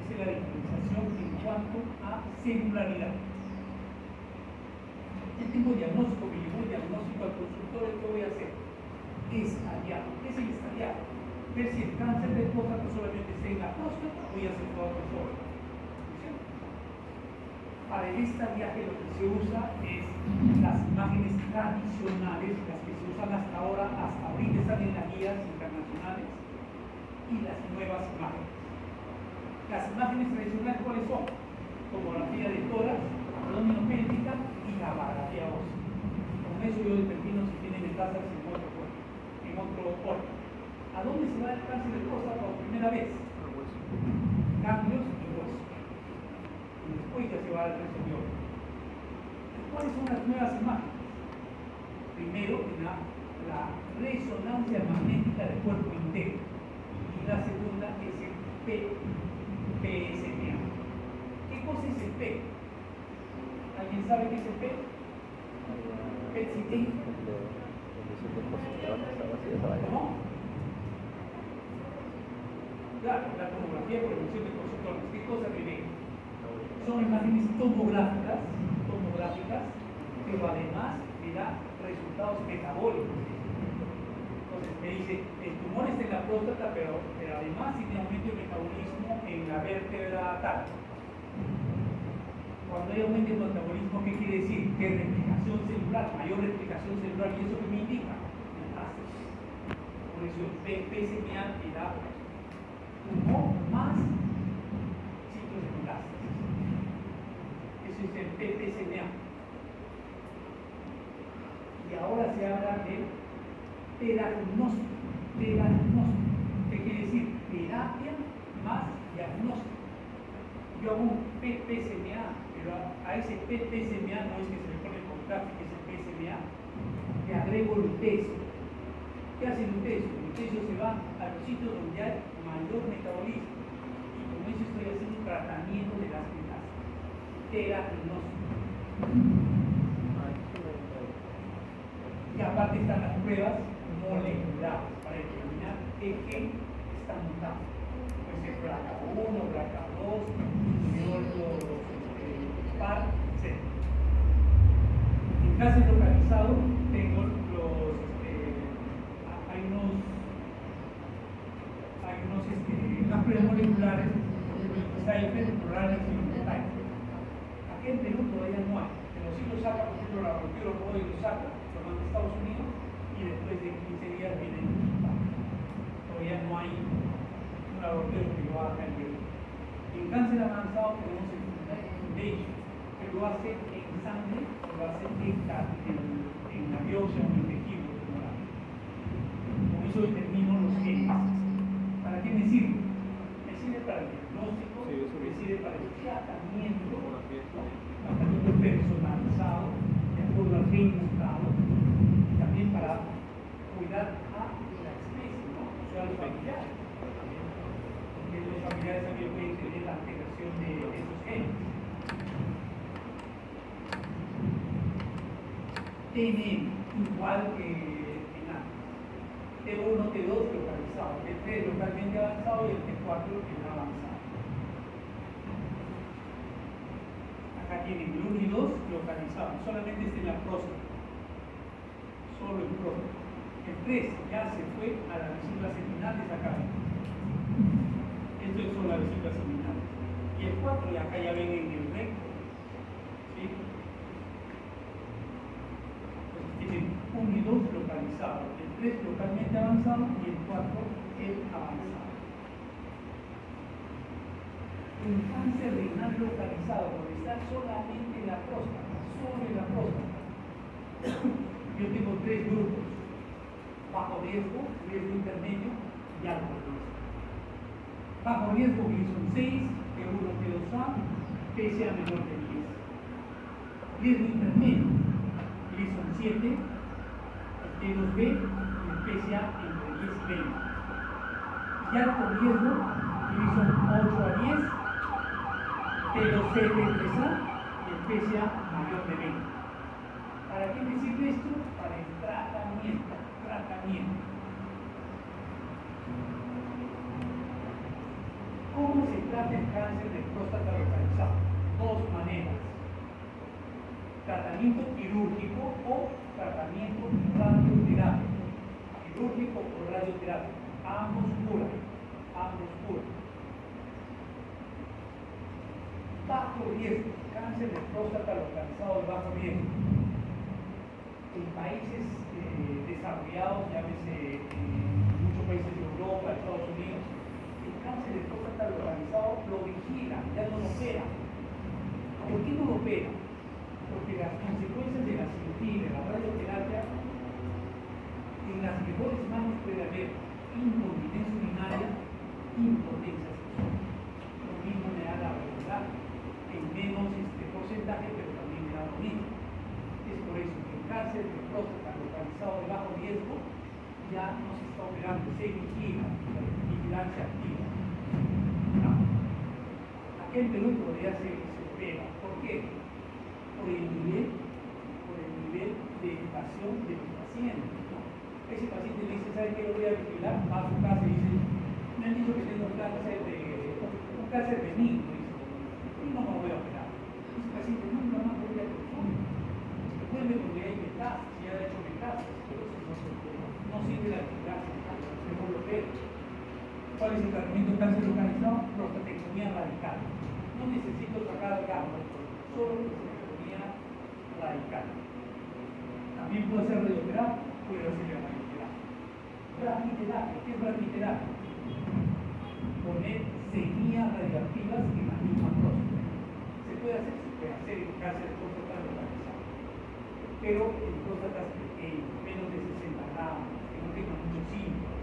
Speaker 1: Esa es la diferenciación en cuanto a celularidad. Ya tengo diagnóstico, me llevo el diagnóstico al consultorio, ¿qué voy a hacer? Estadiado. ¿Qué es el estadiado? Ver si el cáncer de próstata solamente está en la próstata o ya se fue a otro órgano. Para el estadiaje lo que se usa es las imágenes tradicionales, las que se usan hasta ahorita están en las guías internacionales, y las nuevas imágenes. Las imágenes tradicionales, ¿cuáles son? Tomografía de tórax, abdominopélvica y la radiografía ósea. Con eso yo determino si tiene metástasis en otro cuerpo, en otro órgano. ¿A dónde se va el cáncer de próstata por primera vez? Ganglios y hueso. Y después ya se va al resto de órganos. ¿Cuáles son las nuevas imágenes? Primero, la resonancia magnética del cuerpo entero. Y la segunda es el PSMA. ¿Qué cosa es el P? ¿Alguien sabe qué es el P? PET-CT. ¿Cómo? Claro, la tomografía por emisión de positrones. ¿Qué cosa viene? Son imágenes tomográficas, pero además me da resultados metabólicos. Entonces me dice, el tumor está en la próstata, pero además tiene aumento de metabolismo en la vértebra tal. Cuando hay aumento de metabolismo, ¿qué quiere decir? Que replicación celular, mayor replicación celular, ¿y eso qué me indica? Metástasis. Por eso el PSMA me da tumor más sitios de metástasis. Eso es el PSMA. Y ahora se habla de terapnóstico. ¿Qué quiere decir? Terapia más diagnóstico. Yo hago un PSMA, pero a ese PSMA no es que se le pone el contraste, que es el PSMA, le agrego lutesio. ¿Qué hace lutesio? Lutesio se va a los sitios donde hay mayor metabolismo. Y con eso estoy haciendo un tratamiento de las metástasis. Terapnóstico. Y aparte están las pruebas moleculares para determinar qué gen está mutado. Puede ser BRCA1, BRCA2, PAR, etc. En cáncer localizado tengo unas pruebas moleculares, aquí en Perú todavía no hay, pero sí lo saca, por ejemplo, la laboratorio Roy lo saca, lo manda a Estados Unidos y después de 15 días viene el resultado. Todavía no hay un laboratorio que lo haga en Perú. En cáncer avanzado tenemos el Foundation, que lo hace en sangre, lo hace en la biopsia o en el tejido tumoral. Con eso determino los genes. ¿Para qué me sirve? Me sirve para el diagnóstico, me sirve para el tratamiento personalizado, de acuerdo al gen mutado, y también para cuidar a la especie, ¿no? O sea, a los familiares. Porque los familiares también pueden tener la alteración de esos genes. TNM, igual que en antes. T1, T2 localizado, T3 localmente avanzado y el T4 que no avanzado. Acá tienen el 1 y 2 localizados, solamente está en la próstata. Solo en próstata. El 3 ya se fue a las vesículas seminales acá. Esto son las vesículas seminales. Y el 4 y acá ya ven en el recto. ¿Sí? Entonces tienen 1 y 2 localizados. El 3 localmente avanzado y el 4 el avanzado. Un cáncer renal localizado, donde está solamente la próstata, solo en la próstata. Yo tengo 3 grupos: bajo riesgo, riesgo intermedio y alto riesgo. Bajo riesgo, Gleason 6, T1, T2A, PSA menor de 10. Riesgo intermedio, Gleason 7, el T2B y el PSA entre 10 y 20. Y alto riesgo, Gleason 8 a 10, T2C, T3A y el PSA mayor de 20. ¿Para qué me sirve esto? Para el tratamiento. ¿Cómo se trata el cáncer de próstata localizado? 2 maneras: tratamiento quirúrgico o tratamiento radioterápico. Quirúrgico o radioterápico, ambos curan. Bajo riesgo, cáncer de próstata localizado de bajo riesgo. En países desarrollados, llámese en muchos países de Europa, Estados Unidos, el cáncer de próstata localizado lo vigila, ya no lo opera. ¿Por qué no lo opera? Porque las consecuencias de la cirugía y de la radioterapia, en las mejores manos puede haber incontinencia urinaria, impotencia sexual. Lo mismo me da la verdad, en menos porcentaje, pero también me da lo mismo. Es por eso que el cáncer de próstata localizado de bajo riesgo ya no se está operando, se vigila, la vigilancia activa. ¿No? Aquí en Perú todavía se opera. ¿Por qué? Por el nivel de educación de los pacientes. ¿No? Ese paciente le dice, ¿sabe qué? Lo voy a vigilar, va a su casa y dice, me han dicho que tengo un cáncer benigno, dice, y no me voy a operar. Ese paciente nunca más voy a consumir. Vuelve porque hay metástasis, ya ha hecho metástasis, pero no sirve la vigilancia, mejor lo opera. ¿Cuál es el tratamiento de cáncer localizado? Prostatectomía radical. No necesito sacar el cáncer, solo prostatectomía radical. También puede ser radioterapia, puede ser radioterapia. Braquiterapia, ¿qué es braquiterapia? Poner semillas radioactivas en la misma próstata. Se puede hacer en cáncer de próstata localizado, pero en próstatas pequeñas, menos de 60 gramos, que no tengan muchos síntomas.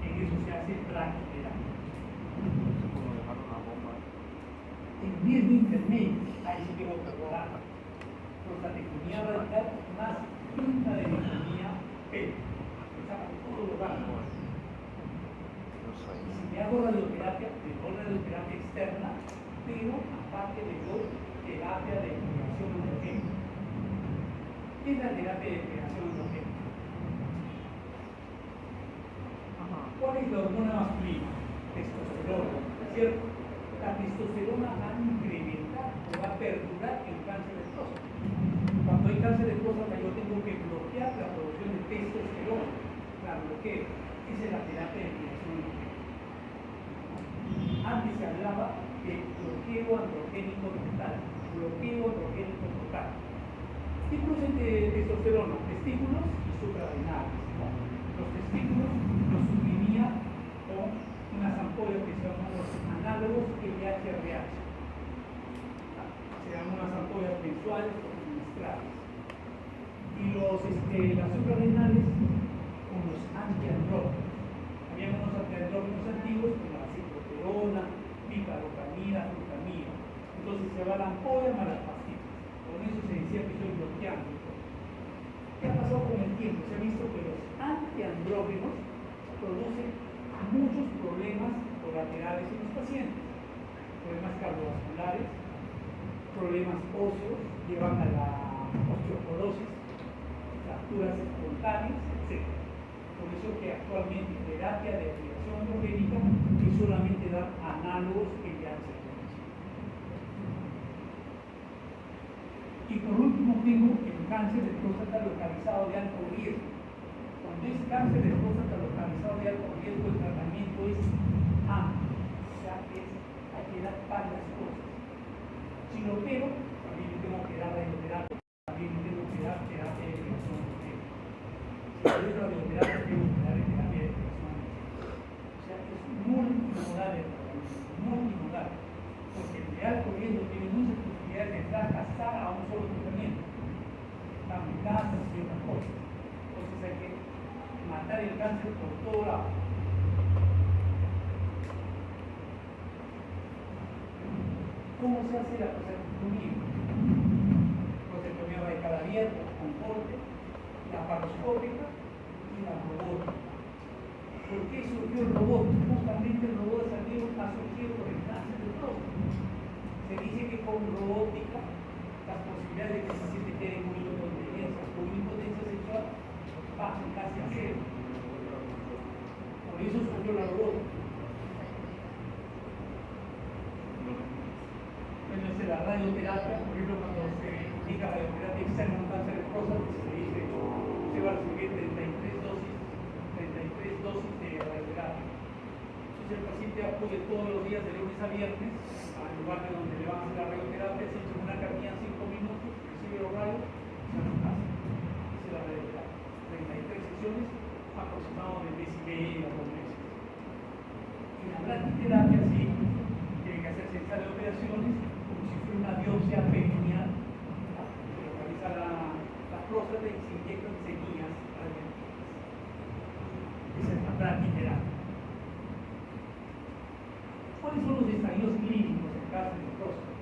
Speaker 1: En eso se hace braquiterapia. En riesgo intermedio, ahí sí tengo que acordar. Prostatectomía radical más intradermectomía pélvica. Se sacan todos los órganos. Y si me hago radioterapia, me doy radioterapia externa, pero aparte le doy terapia de depilación endogénica. ¿Qué es la terapia de depilación endogénica? ¿Cuál es la hormona masculina? Testosterona, ¿cierto? La testosterona va a incrementar o va a perdurar el cáncer de próstata. Cuando hay cáncer de próstata yo tengo que bloquear la producción de testosterona. La bloqueo. Esa es la terapia de depilación endogénica. Antes se hablaba de bloqueo androgénico total. Bloqueo androgénico total. ¿Qué producen de testosterona? Testículos y suprarrenales. Los testículos los suprimía con unas ampollas que se llaman los análogos LH-RH. Se llaman unas ampollas mensuales o trimestrales. Y las suprarrenales con los antiandrógenos. Había unos antiandrógenos antiguos como la cicloterona, picarotamida, flutamida. Entonces se va la ampolla más las pastillas. Con eso se decía que estoy bloqueando. ¿Qué ha pasado con el tiempo? Se ha visto que los antiandrógenos producen muchos problemas colaterales en los pacientes. Problemas cardiovasculares, problemas óseos, llevan a la osteoporosis, fracturas espontáneas, etc. Por eso que actualmente terapia de depilación androgénica es solamente dar análogos LH. Y por último tengo el cáncer de próstata localizado de alto riesgo. Cuando es cáncer de próstata localizado de alto riesgo, el tratamiento es amplio. O sea, hay que dar varias cosas. Si lo opero, también le tengo que dar radioterapia, también le tengo que dar terapia de depilación androgénica. Si le doy radioterapia, tengo que darle terapia de depilación androgénica. O sea, es multimodal el tratamiento, multimodal. Porque el de alto riesgo tiene muchas posibilidades de fracasar a un solo tratamiento. La metástasis y otras cosas. Entonces hay que matar el cáncer por todo lado. ¿Cómo se hace la prostatectomía? Prostatectomía radical abierta, con corte, laparoscópica y la robótica. ¿Por qué surgió el robot? Justamente el robot ha surgido por el cáncer de próstata. Se dice que con robótica las posibilidades de que el paciente quede muy con impotencia sexual bajan casi a cero. Por eso surgió la robótica. Entonces la radioterapia, por ejemplo, cuando se indica radioterapia externa en un cáncer de próstata, se dice se va a recibir 33 dosis de radioterapia. Entonces el paciente acude todos los días de lunes a viernes al lugar de donde le van a hacer la radioterapia, se echa una camilla en 5 minutos, recibe los rayos y se va a su casa. Esa es la radioterapia. 33 sesiones, aproximado de mes y medio a 2 meses. En la braquiterapia sí, tiene que hacerse en sala de operaciones como si fuera una biopsia peritoneal, se localiza la próstata y se inyectan semillas radiactivas. Esa es la braquiterapia. ¿Cuáles son los estadios clínicos del cáncer de próstata?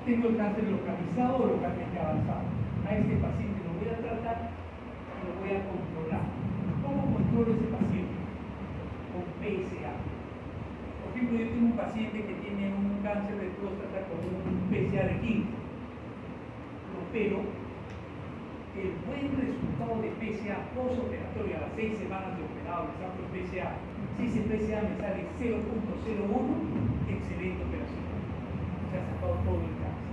Speaker 1: Tengo el cáncer localizado o localmente avanzado. A este paciente lo voy a tratar y lo voy a controlar. ¿Cómo controlo ese paciente? Con PSA. Por ejemplo, yo tengo un paciente que tiene un cáncer de próstata con un PSA de 15. Pero el buen resultado de PSA postoperatorio a las 6 semanas de operado, le saco el PSA. Si ese PSA me sale 0.01, excelente operación. Se ha sacado todo el cáncer.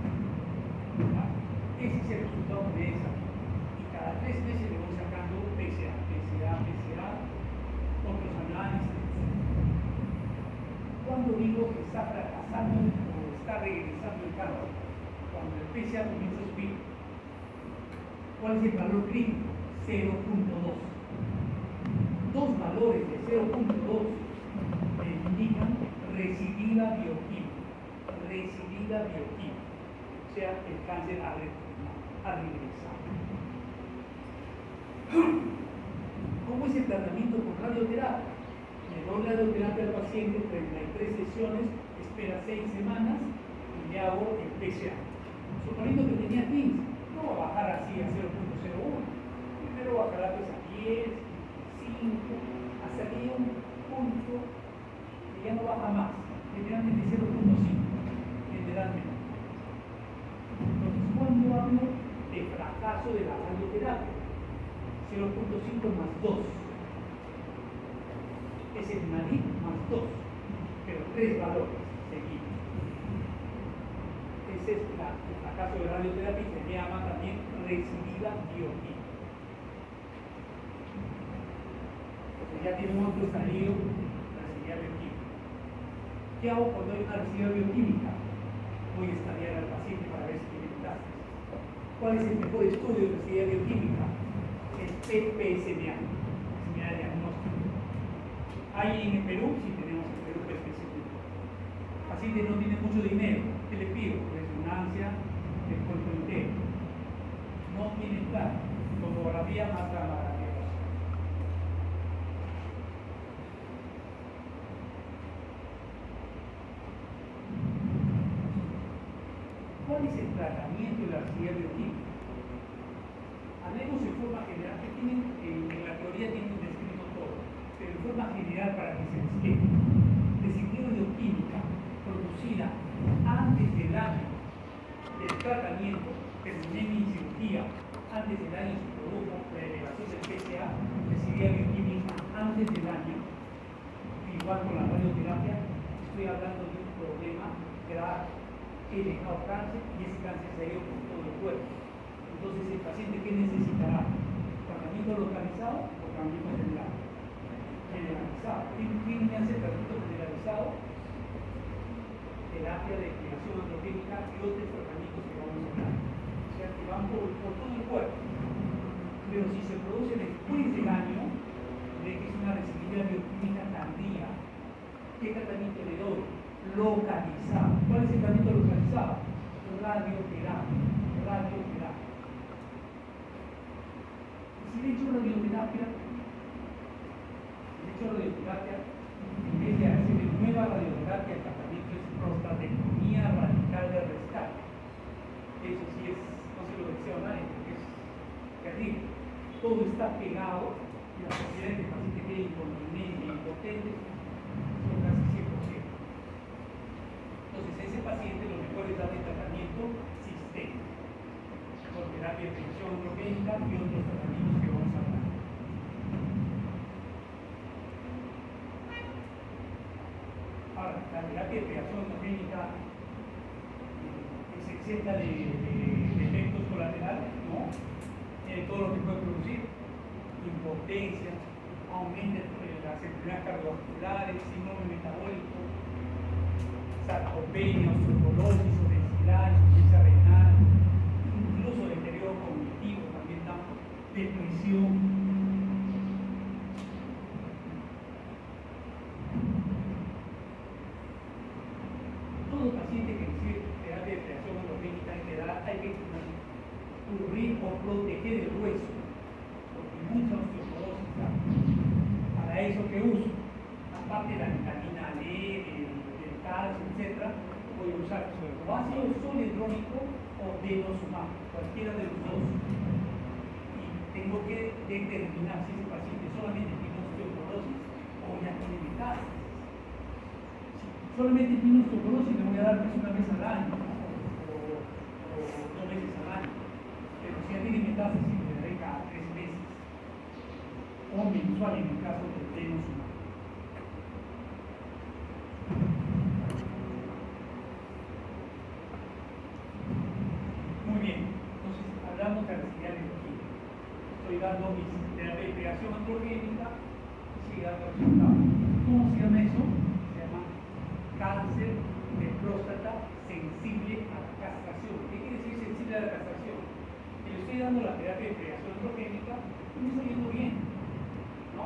Speaker 1: Ese es el resultado de esa. Y cada 3 meses le voy sacando PSA, otros análisis, etc. Cuando digo que está fracasando o está regresando el cáncer, cuando el PSA comienza a subir, ¿cuál es el valor crítico? 0.2. Dos valores de 0.2 me indican recidiva bioquímica. O sea, el cáncer ha regresado. ¿Cómo es el tratamiento con radioterapia? Le doy radioterapia al paciente, 33 sesiones, espera 6 semanas y le hago el PSA. Suponiendo que tenía 15, no va a bajar así a 0.01. Primero bajará pues a 10, 5, hasta que llegue un punto que ya no baja más, generalmente 0.5, generalmente. Entonces, cuando hablo de fracaso de la radioterapia, 0.5 más 2 es el nariz más 2, pero 3 valores seguidos. Ese es el fracaso de la radioterapia y se llama también recidiva bioquímica. Porque ya tiene un otro estadio, recidiva bioquímica. ¿Qué hago cuando hay una recidiva bioquímica? Voy a estadiar al paciente para ver si tiene metástasis. ¿Cuál es el mejor estudio de recidiva bioquímica? El PET-PSMA, PSMA diagnóstico. Hay en el Perú, sí tenemos en el Perú PET-PSMA. El paciente no tiene mucho dinero, ¿qué le pido? Resonancia del cuerpo entero. No tiene plata, tomografía más gamografía. ¿Cuál es el tratamiento de la recidiva bioquímica? Hablemos en forma general, que en la teoría tienen descrito todo, pero en forma general para que se les quede. Recidiva bioquímica producida antes del año del tratamiento, terminé mi cirugía, antes del año se produjo la elevación del PSA, recidiva bioquímica antes del año, igual con la radioterapia, estoy hablando de un problema grave. He dejado cáncer y ese cáncer se ha ido por todo el cuerpo. Entonces, el paciente, ¿qué necesitará? ¿Tratamiento localizado o tratamiento general? Generalizado. ¿Quién me hace tratamiento generalizado? Terapia de creación androgénica y otros tratamientos que vamos a hablar. O sea, que van por todo el cuerpo. Pero si se produce después del año, de que es una recidiva bioquímica tardía, ¿qué tratamiento le doy? Localizado. ¿Cuál es el tratamiento localizado? Radioterapia. Si le echo radioterapia, en vez de hacer nueva radioterapia, el tratamiento es prostatectomía radical de rescate. Eso sí es, no se lo deseo a nadie, porque es terrible. Todo está pegado y la posibilidad de que el paciente quede incontinente e impotente son casi 100%. Entonces, a ese paciente lo mejor es darle tratamiento sistémico, con terapia de tensión androgénica y otros tratamientos que vamos a hablar. Ahora, la terapia de creación androgénica es exenta de efectos colaterales, ¿no? Todo lo que puede producir, impotencia, aumenta las enfermedades cardiovasculares, síndrome metabólico, sarcopenia, osteoporosis, obesidad, insuficiencia renal, incluso deterioro cognitivo, también da depresión. cubrir o proteger el hueso, porque mucha osteoporosis hay. Para eso que uso, aparte de la vitamina D, del calcio, etc., voy a usar o ácido zoledrónico o denosumab, cualquiera de los dos. Y tengo que determinar si ese paciente solamente tiene osteoporosis o ya tiene metástasis. Si solamente tiene osteoporosis, le voy a dar pues una vez al año, ¿no? o 2 veces al año. Pero si ya tiene metástasis, le daré cada 3 meses. O mensual en el caso del denosumab. Muy bien, entonces hablamos de necesidad de energía. Estoy dando mi terapia de creación androgénica y sigue dando resultados. ¿Cómo se llama eso? Se llama cáncer de próstata sensible a la castración. ¿Qué quiere decir sensible a la castración? Que le estoy dando la terapia de creación androgénica y me está yendo bien, ¿no?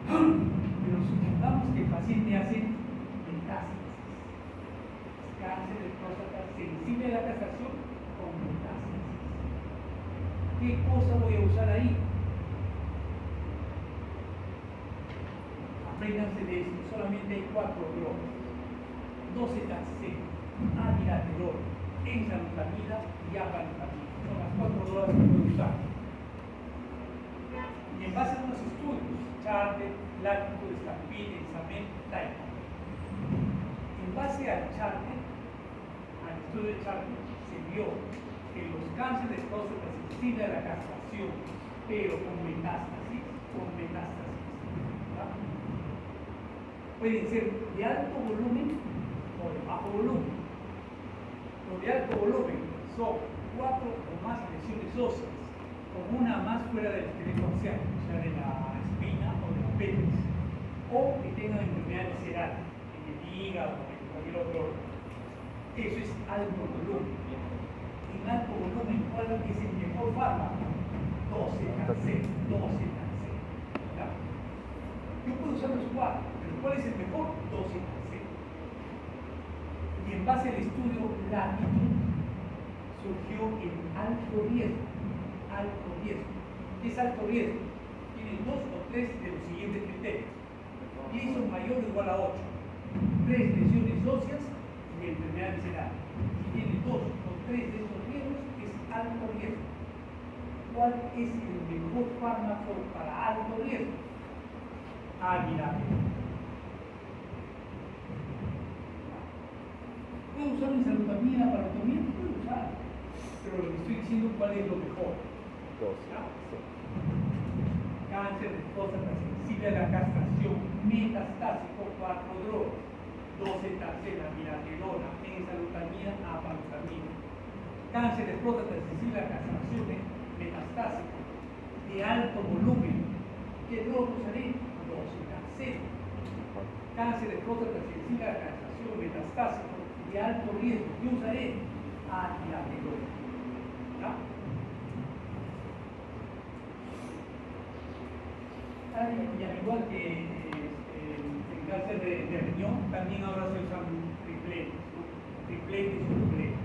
Speaker 1: Pero supongamos que el paciente hace metástasis. Cáncer de próstata sensible a la castración con metástasis. ¿Qué cosa voy a usar ahí? Apréndanse de esto, solamente hay 4 drogas: docetaxel, abiraterol, enzalutamida y apalutamida. Son las 4 drogas que voy a usar. Y en base a unos estudios, Charter, Láctico, Estampil, Examen, Taipa. En base al Charter, al estudio de Charter, se vio que los cánceres de próstata sensibles a la castración, pero con metástasis, ¿verdad? Pueden ser de alto volumen o de bajo volumen. Los de alto volumen son 4 o más lesiones óseas, con una más fuera del esqueleto axial, o sea, de la espina o de la pelvis, o que tengan enfermedad visceral, en el hígado o en cualquier otro órgano. Eso es alto volumen. En alto volumen, ¿cuál es el mejor fármaco? Docetaxel. ¿Verdad? Yo puedo usar los 4, pero ¿cuál es el mejor? Docetaxel. Y en base al estudio Latitud surgió el alto riesgo. Alto riesgo. ¿Qué es alto riesgo? Tienen 2 o 3 de los siguientes criterios. Jason mayor o igual a 8. 3 lesiones óseas y enfermedad visceral. Si tiene 2 o 3 de esos riesgos, es alto riesgo. ¿Cuál es el mejor fármaco para alto riesgo? Abiraterol. ¿Puedo usar enzalutamida para otomía? Puedo usar. Pero lo que estoy diciendo, ¿cuál es lo mejor? Cáncer de próstata sensible a la castración, metastásico, 4 drogas: docetaxel, abiraterol, enzalutamida, apalutamida. Cáncer de próstata sensible a la castración, metastásico, de alto volumen. ¿Qué droga usaré? Docetaxel. Cáncer de próstata sensible a la castración, metastásico, de alto riesgo. ¿Qué usaré? Abiraterol. ¿Ya? Y al igual que el cáncer de riñón, también ahora se usan tripletes, ¿no? Tripletes o dupletes.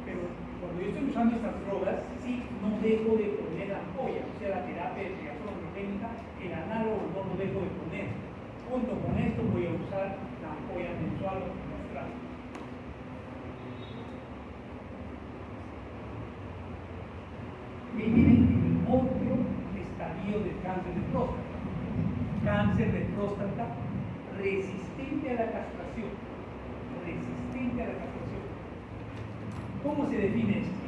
Speaker 1: Pero cuando yo estoy usando estas drogas, sí, no dejo de poner ampolla, o sea, la terapia de creación androgénica, el análogo no lo dejo de poner. Junto con esto voy a usar la ampolla mensual o trimestral. Y miren el otro estadio del cáncer de próstata. Cáncer de próstata resistente a la castración. Resistente a la castración. ¿Cómo se define esto?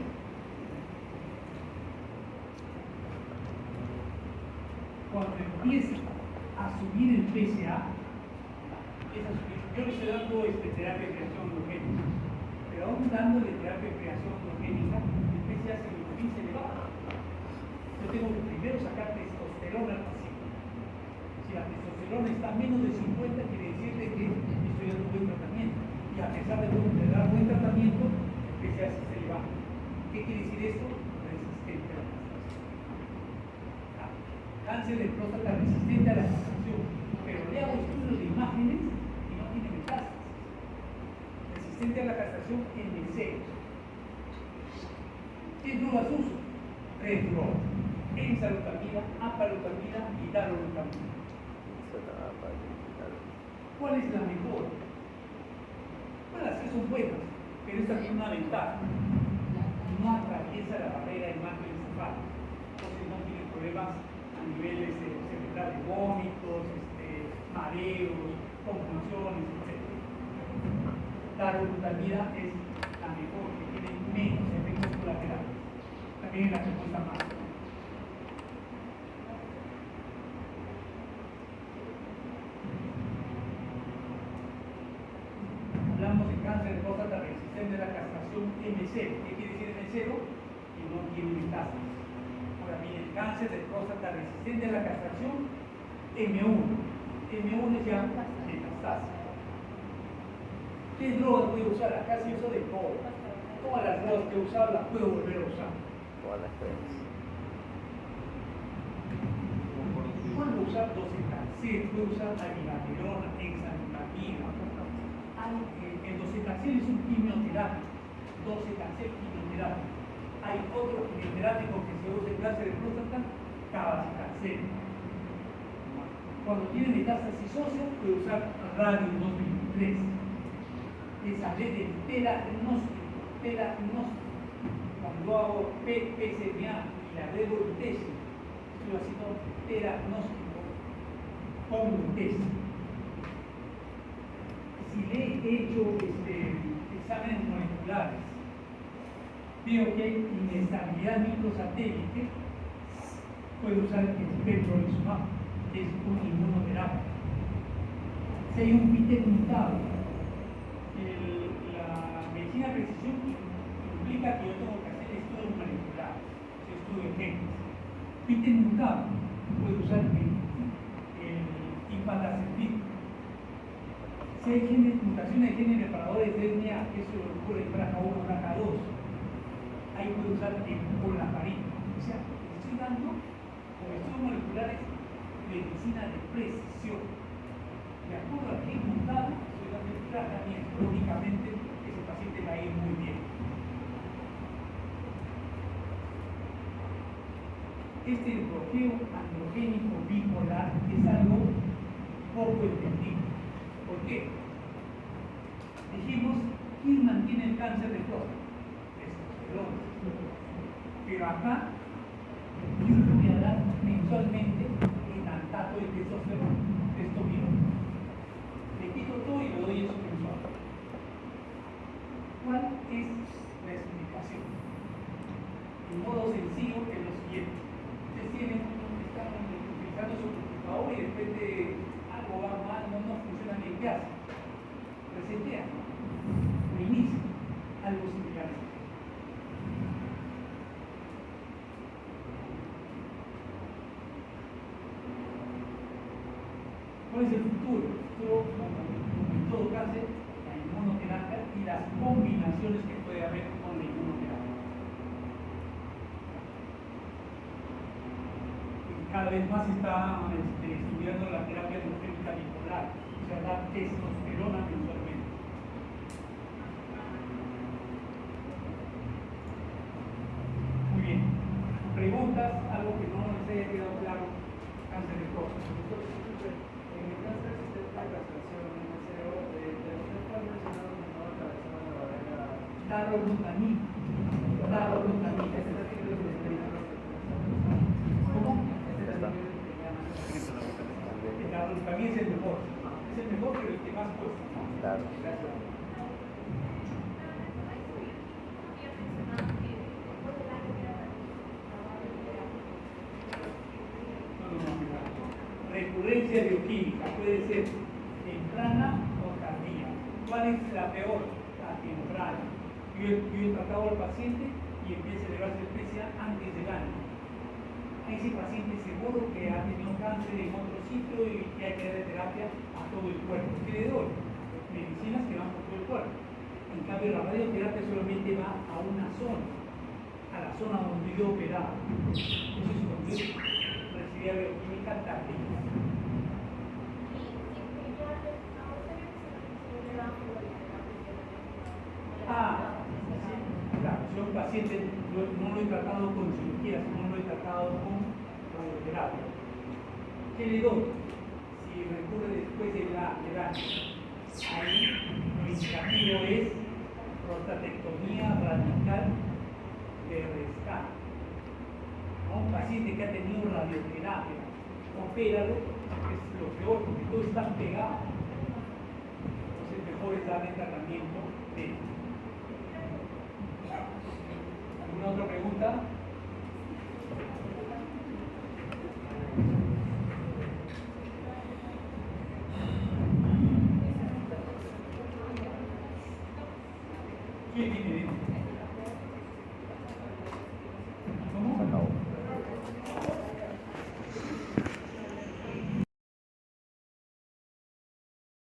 Speaker 1: Cuando empieza a subir el PSA, yo le estoy dando terapia de creación androgénica, pero aún dándole terapia de creación androgénica, el PSA se le baja. Yo tengo que primero sacar testosterona al paciente. Si la testosterona está menos de 50, quiere decirle que estoy dando buen tratamiento. Y a pesar de dar buen tratamiento, el PSA se le baja. ¿Qué quiere decir esto? Resistente a la castración. Cáncer de próstata resistente a la castración. Pero le hago estudios de imágenes y no tiene metástasis. Resistente a la castración en meseros. ¿Qué drogas uso? 3 drogas: enzalutamida, apalutamida y darolutamida. ¿Cuál es la mejor? Bueno, las 3 son buenas, pero esta tiene una ventaja: no atraviesa la barrera hematoencefálica, entonces no tiene problemas a niveles cerebrales, vómitos, mareos, confusiones, etc. Darolutamida es la mejor, que tiene menos efectos colaterales. También es la que cuesta más. Hablamos de cáncer de próstata resistente a la castración M0. ¿Qué quiere decir M0? Que no tiene metástasis. Ahora bien, el cáncer de próstata resistente a la castración M1. M1 es ya metástasis. ¿Qué drogas voy a usar? Acá sí uso de todo. Todas las drogas que he usado las puedo volver a usar.
Speaker 2: Todas las cosas.
Speaker 1: Puedo usar docetaxel, puedo usar amigaterona, hexalutamida. El docetaxel es un quimioterápico. Docetaxel quimioterápico. Hay otro quimioterápico que se usa en cáncer de próstata, cabazitaxel. Cuando tiene metástasis ósea, puedo usar radium 223. Les hablé del teragnostico. Cuando hago PCMA y le agrego el test, estoy haciendo teragnostico con un test. Si le he hecho exámenes moleculares, veo que hay inestabilidad microsatélite, puedo usar el pembrolizumab, que es un inmunoterapia. Si hay un PITEC mutado, la medicina de precisión implica que yo tengo que hacer estudios moleculares, estudios de genes. PITEC mutado, puedo usar el ipatasertib. Si hay mutaciones de genes reparadores de DNA, que eso ocurre en BRCA1, BRCA2, ahí puedo usar el olaparib. O sea, estoy dando con estudios moleculares medicina de precisión. De acuerdo a qué mutado, estoy dando el tratamiento. Lógicamente, ese paciente va a ir muy bien. Este bloqueo androgénico bipolar es algo poco entendido. ¿Por qué? Dijimos, ¿quién mantiene el cáncer de próstata? Testosterona. Pero acá, yo le voy a dar mensualmente enantato de testosterona, testosterona. Le quito todo y le doy eso mensual. ¿Cuál es la explicación? En modo sencillo es lo siguiente. Ustedes están utilizando su computador y de repente algo va mal, no funciona bien, ¿qué hacen? Resetean, reinician, algo similar. ¿Cuál es el futuro? El futuro, como en todo cáncer, la inmunoterapia y las combinaciones que puede haber con la inmunoterapia. Cada vez más se está estudiando la terapia androgénica bipolar, o sea, dar testosterona mensualmente. Muy bien. ¿Preguntas? ¿Algo que no les haya quedado claro? Cáncer de próstata.
Speaker 4: En el cáncer resistente a la castración M0, de los 3 cuales mencionaron que no atravesaban la barrera.
Speaker 1: Darolutamida. ¿Cómo? El darolutamida es el mejor. Es el mejor, pero el que más cuesta, ¿no?
Speaker 2: Claro.
Speaker 1: Gracias. Recurrencia bioquímica puede ser temprana o tardía. ¿Cuál es la peor? La temprana. Yo he tratado al paciente y empieza a elevarse el PSA antes del año. A ese paciente seguro que ha tenido cáncer en otro sitio y que hay que darle terapia a todo el cuerpo. ¿Qué le doy? Medicinas que van por todo el cuerpo. En cambio, la radioterapia solamente va a una zona, a la zona donde yo operaba. Eso es cuando yo recibía bioquímica tardía. claro, si a un paciente no lo he tratado con cirugía, sino lo he tratado con radioterapia, ¿qué le doy? Si recurre después de la daño, ahí lo indicativo es prostatectomía radical de rescate. A un paciente que ha tenido radioterapia, opéralo, es lo peor, porque todo está pegado. Entonces, mejor es darle tratamiento de. ¿Alguna otra pregunta? Sí, dime.